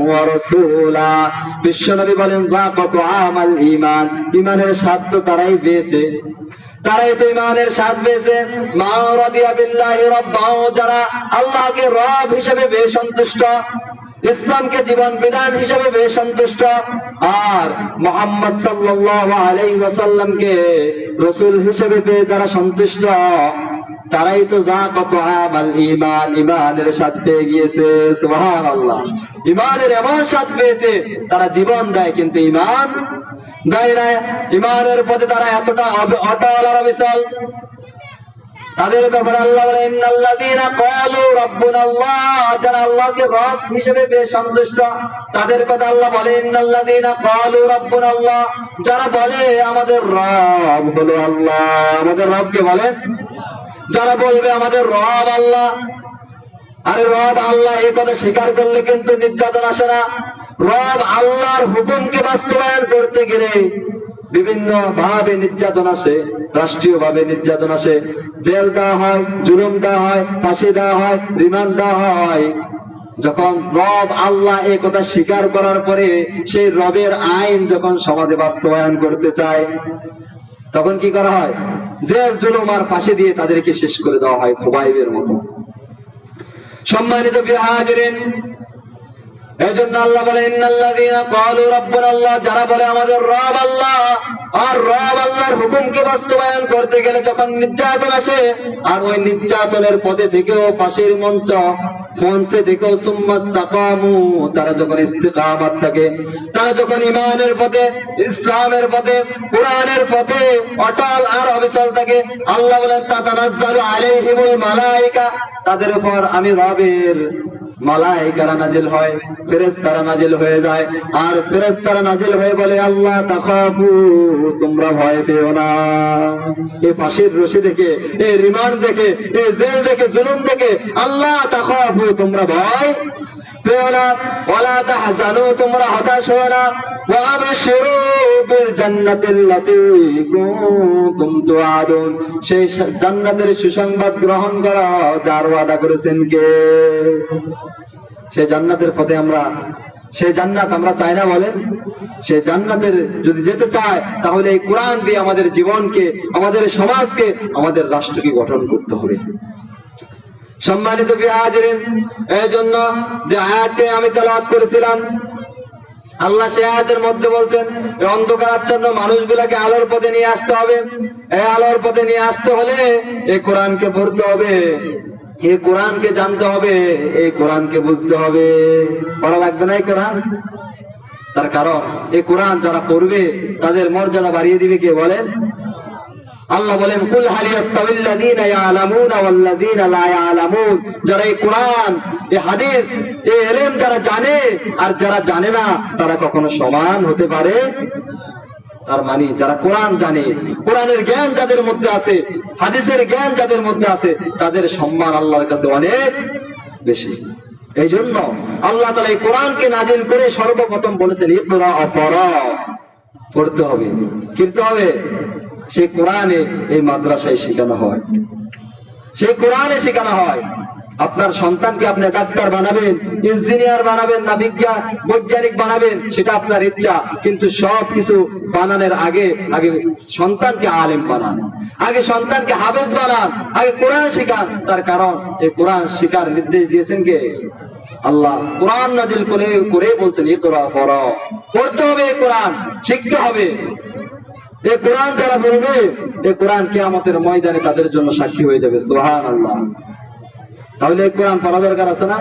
ওয়া রাসূলা। বিশ্বনবী বলেন যাকাতু আমাল ঈমান, ঈমানের স্বাদ তো তারাই পেয়েছে, তারাই তো ঈমানের স্বাদ পেয়েছে। মা রাদিয়া বিল্লাহি রাব্বাহু, যারা আল্লাহকে রব হিসেবে বেশ সন্তুষ্ট, ইসলামকে জীবন বিধান হিসেবে বেশ সন্তুষ্ট, আর মুহাম্মদ সাল্লাল্লাহু আলাইহি ওয়াসাল্লামকে রাসূল হিসেবে পেয়ে যারা সন্তুষ্ট, তারাই তো যাকাতু আমাল ঈমান, ঈমানের স্বাদ পেয়ে গিয়েছে। সুবহানাল্লাহ। ঈমানের এমন স্বাদ পেয়েছে তারা জীবন দেয় কিন্তু ঈমান দেয় না। ঈমানের পথে তারা এতটা অটল আর অবিচল। তাদের ব্যাপারে আল্লাহ বলেন ইন্নাল্লাযীনা ক্বালু রাব্বুনাল্লাহ, যারা আল্লাহকে রব হিসেবে বেশ সন্তুষ্ট, তাদের কথা আল্লাহ বলেন ইন্নাল্লাযীনা ক্বালু রাব্বুনাল্লাহ, যারা বলে আমাদের রব হলো আল্লাহ। আমাদের রবকে বলেন, যারা বলবে আমাদের রব আল্লাহ। আরে রব আল্লাহ এই কথা স্বীকার করলে কিন্তু নির্যাতন আসে না। রব আল্লাহর হুকুমকে বাস্তবায়ন করতে গেলে বিভিন্ন ভাবে নির্যাতন আসে, রাষ্ট্রীয় ভাবে নির্যাতন আসে, জেল দেওয়া হয়, জুলুম দেওয়া হয়, ফাঁসি দেওয়া হয়, রিমান্ড দেওয়া হয়। যখন রব আল্লাহ এই কথা স্বীকার করার পরে সেই রবের আইন যখন সমাজে বাস্তবায়ন করতে চায়, তখন কি করা হয়? জেল জুলুম আর ফাঁসি দিয়ে তাদেরকে শেষ করে দেওয়া হয় খুবাইবের মতো। সম্মানিত বিহাজিরিন, এজন্য আল্লাহ বলে ইন্নাল্লাযীনা ক্বালু রাব্বুনাল্লাহ, যারা বলে আমাদের রব আল্লাহ, আর রব আল্লাহর হুকুমকে বাস্তবায়ন করতে গেলে যখন নির্যাতন আসে, আর ওই নির্যাতনের পথে থেকেও ফাঁসির মঞ্চে থেকেও সুম্মাস্তাকামু, তারা যখন ইস্তিকামাত থাকে, তারা যখন ঈমানের পথে, ইসলামের পথে, কোরআনের পথে অটল আর অবিচল থাকে, আল্লাহ বলেন তাতানাজ্জালু আলাইহিমুল মালায়েকা, তাদের উপর আমি রবের মালায়েকারা নাজিল হয়, ফেরেশতারা নাজিল হয়ে যায়। আর ফেরেশতারা নাজিল হয়ে বলে আল্লাহ তাখাফু, তোমরা ভয় পেও না। এই ফাঁসির রশি দেখে, এই রিমান্ড দেখে, এই জেল দেখে, জুলুম দেখে আল্লাহ তাখাফু, তোমরা ভয় পেও না। ওয়ালা তাহজানু, তোমরা হতাশ হও না। ওয়া আবশিরু বিল জান্নাতিল্লাতী কুনতুম তুআদুন, সেই জান্নাতের সুসংবাদ গ্রহণ করো যার ওয়াদা করেছেন কে। সেই জান্নাতের পথে আমরা, সেই জান্নাত আমরা চাই না বলেন? সেই জান্নাতের যদি যেতে চায় তাহলে এই কোরআন দিয়ে আমাদের জীবনকে, আমাদের সমাজকে, আমাদের রাষ্ট্রকে গঠন করতে হবে। সম্মানিত বিহাজিরিন, এই জন্য যে আয়াতটি আমি তেলাওয়াত করেছিলাম, আল্লাহ সে আয়াতের মধ্যে বলছেন এই অন্ধকার আচ্ছন্ন মানুষগুলাকে আলোর পথে নিয়ে আসতে হবে। এই আলোর পথে নিয়ে আসতে হলে এই কোরআনকে পড়তে হবে, এই কোরআনকে জানতে হবে, এই কোরআনকে বুঝতে হবে। পড়া লাগবে না এই কোরআন? তার কারণ এই কোরআন যারা পড়বে তাদের মর্যাদা বাড়িয়ে দিবে কে বলেন? আল্লাহ বলেন কুল হাল ইয়াস্তাবিল্লাযীনা ইয়ালামুনা ওয়াল্লাযীনা লা ইয়ালামুন, যারা এই কোরআন, এই হাদিস, এই ইলম যারা জানে আর যারা জানে না, তারা কখনো সমান হতে পারে? তার মানে যারা কোরআন জানে, কোরআনের জ্ঞান যাদের মধ্যে আছে, হাদিসের জ্ঞান যাদের মধ্যে আছে, তাদের সম্মান আল্লাহর কাছে অনেক বেশি। এই জন্য আল্লাহ তাআলা এই কোরআনকে নাজিল করে সর্বপ্রথম বলেছেন ইকরা আফরা, পড়তে হবে, কিনতে হবে। সেই কোরআনে এই মাদ্রাসায় শেখানো হয়, সেই কোরআনে শেখানো হয়। আপনার সন্তানকে আপনি ডাক্তার বানাবেন, ইঞ্জিনিয়ার বানাবেন, না বৈজ্ঞানিক বানাবেন, সেটা আপনার ইচ্ছা, কিন্তু সবকিছু বানানোর আগে সন্তানকে আলেম বানান, আগে সন্তানকে হাফেজ বানান, আগে কোরআন শিখান। তার কারণ এই কোরআন শিখার নির্দেশ দিয়েছেন কে? আল্লাহ। কোরআন নাজিল করে বলছেন ইকরা পড়ো, পড়তে হবে, এই কোরআন শিখতে হবে। এই কোরআন যারা বলবে, এই কোরআন কিয়ামতের ময়দানে তাদের জন্য সাক্ষী হয়ে যাবে। সুবহানাল্লাহ। তাহলে এই কোরআন পড়া দরকার আছে না?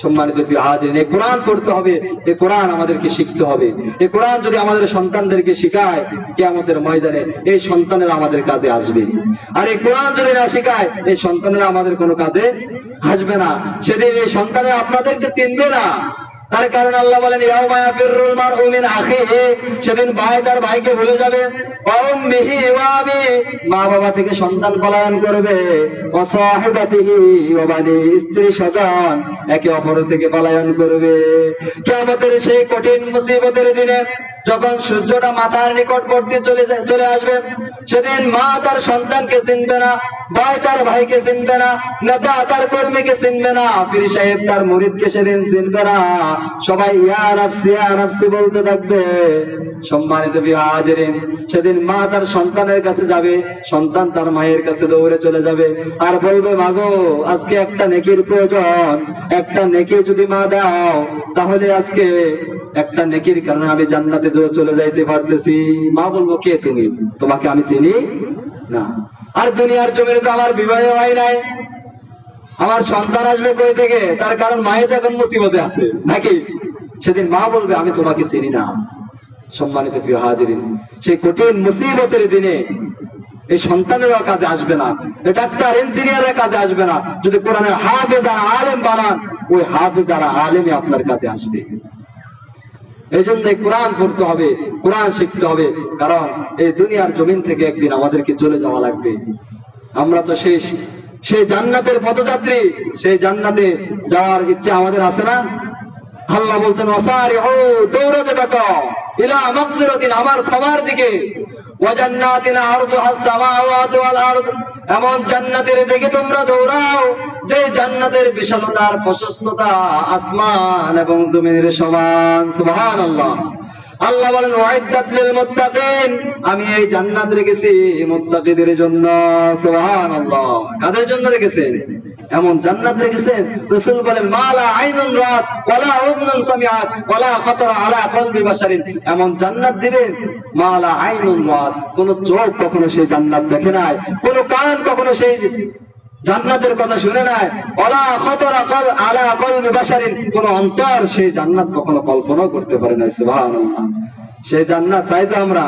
সম্মানিত হাজিরিন, এই কোরআন পড়তে হবে, এই কোরআন আমাদেরকে শিখতে হবে। এই কোরআন যদি আমাদের সন্তানদেরকে শিখায়, কিয়ামতের ময়দানে এই সন্তানেরা আমাদের কাজে আসবে। আর এই কোরআন যদি না শিখায়, এই সন্তানেরা আমাদের কোনো কাজে আসবে না। সেদিন এই সন্তানেরা আপনাদেরকে চিনবে না, তার কারণ আল্লাহ বলেন ইয়াউমা ইয়াফিরুল মারউ মিন আখিহি, সেদিন ভাই তার ভাইকে ভুলে যাবে, ওয়া উম্মিহি ওয়া আবি, মা বাবা থেকে সন্তান পলায়ন করবে, ওয়া সাহিবাতিহি ওয়া বানি, স্ত্রী স্বজন একে অপর থেকে পলায়ন করবে। কিয়ামতের সেই কঠিন মুসিবতের দিনে যখন সূর্যটা মাথার নিকটবর্তী চলে আসবে, সেদিন মা তার সন্তানকে চিনবে না, ভাই তার ভাইকে চিনবে না, নেতা তার কর্মীকে চিনবে না, পীর সাহেব তার মুরিদকে সেদিন চিনবে না। সবাই ইয়া নাফসি বলতে থাকবে। সম্মানিত বিহাজিরিন, সেদিন মা তার সন্তানের কাছে যাবে, সন্তান তার মায়ের কাছে দৌড়ে চলে যাবে আর বলবে, মাগো আজকে একটা নেকির প্রয়োজন, একটা নেকি যদি মা দাও তাহলে আজকে একটা নেকির কারণে আমি জান্নাতে চলে যাইতে পারতেছি। মা বলবো, কে তুমি? তোমাকে আমি চিনি না। আর দুনিয়ার জমিনে তো আমার বিবাহ হয় নাই, আমার সন্তান আসবে কই থেকে? তার কারণ মায়ের এখন মুসিবতে আছে নাকি? সেদিন মা বলবে, আমি তোমাকে চিনি না। সম্মানিত প্রিয় হাজিরিন, সেই কঠিন মুসিবতের দিনে এই সন্তানেরা কাজে আসবে না, ডাক্তার ইঞ্জিনিয়ারের কাজে আসবে না। যদি কোরআনের হাফেজ আর আলেম বানান, ওই হাফেজ আর আলেমই আপনার কাছে আসবে। এই জন্য কোরআন পড়তে হবে, কোরআন শিখতে হবে, কারণ এই দুনিয়ার জমিন থেকে একদিন আমাদেরকে চলে যাওয়া লাগবে। আমরা তো সেই জান্নাতের পথযাত্রী, সেই জান্নাতে যাওয়ার ইচ্ছা আমাদের আছে না? আল্লাহ বলছেন, ওয়াসারিউ, দৌড়াতে থাকো, ইলা মাগফিরাতিন, আমার ক্ষমার দিকে, ওয়া জান্নাতিন আরদুহাস সামাওয়াতু ওয়াল আরদ, এমন জান্নাতের দিকে তোমরা দৌড়াও যে জান্নাতের বিশালতা আর প্রশস্ততা আসমান এবং জমিনের সমান। সুবহানাল্লাহ। আল্লাহ বলেন, ওয়াইদাত লিল মুত্তাকিন, আমি এই জান্নাত রেখেছি মুত্তাকিদের জন্য। সুবহানাল্লাহ। কাদের জন্য রেখেছেন? এমন জান্নাত রেখেছেন, রাসূল বলেন, মালা আইনুন রাত ওয়ালা উযনুন সামিআত ওয়ালা খাতারা আলা কলবি বাশারিন, এমন জান্নাত দিবেন মালা আইনুন রাত, কোন চোখ কখনো সেই জান্নাত দেখে নাই, কোন কান কখনো সেই জান্নাতের কথা শুনে নাই, ওয়ালা খাতারা আলা কলবি বাশারিন, কোন অন্তর সেই জান্নাত কখনো কল্পনা করতে পারে না। সুবহানাল্লাহ। সেই জান্নাত চাই তো আমরা।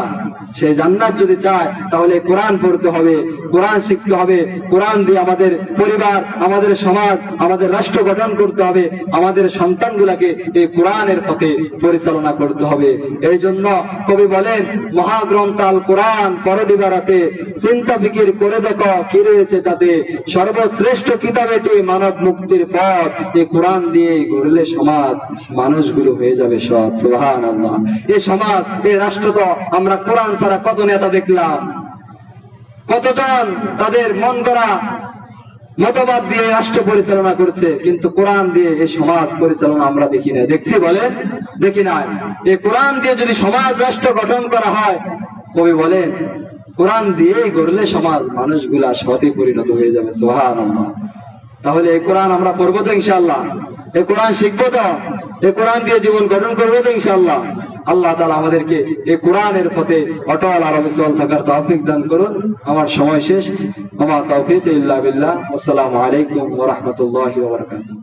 সেই জান্নাত যদি চাই তাহলে কোরআন পড়তে হবে, কোরআন শিখতে হবে, কোরআন দিয়ে আমাদের পরিবার, আমাদের সমাজ, আমাদের রাষ্ট্র গঠন করতে হবে, আমাদের সন্তানগুলাকে এই কোরআনের পথে পরিচালনা করতে হবে। এই জন্য কবি বলেন, মহাগ্রন্থ আল কোরআন পড়ে দিবারাতে, চিন্তা ফিকির করে দেখো কি রয়েছে তাতে, সর্বশ্রেষ্ঠ কিতাব এটি, মানব মুক্তির পথ, এই কোরআন দিয়ে গড়লে সমাজ, মানুষগুলো হয়ে যাবে সৎ। সুবহানাল্লাহ। এই সমাজ, এই রাষ্ট্র তো আমরা কোরআন ছাড়া কত নেতা দেখলাম, কতজন তাদের মন গড়া মতবাদ দিয়ে রাষ্ট্র পরিচালনা করছে, কিন্তু কোরআন দিয়ে এই সমাজ পরিচালনা আমরা দেখি না। দেখছি বলেন? দেখি না। এই কোরআন দিয়ে যদি সমাজ রাষ্ট্র গঠন করা হয়, কবি বলেন, কোরআন দিয়েই গড়লে সমাজ, মানুষগুলা সৎে পরিণত হয়ে যাবে। সুবহানাল্লাহ। তাহলে এই কোরআন আমরা পড়বো তো ইনশাআল্লাহ? এই কোরআন শিখবো তো? এই কোরআন দিয়ে জীবন গঠন করবো তো ইনশাআল্লাহ? আল্লাহ তাআলা আমাদেরকে এই কোরআনের পথে অটল আর অবিচল থাকার তৌফিক দান করুন। আমার সময় শেষ। ওয়া মা তাওফীক ইল্লা বিল্লাহ। আসসালামু আলাইকুম ওয়া রাহমাতুল্লাহি ওয়া বারাকাতুহু।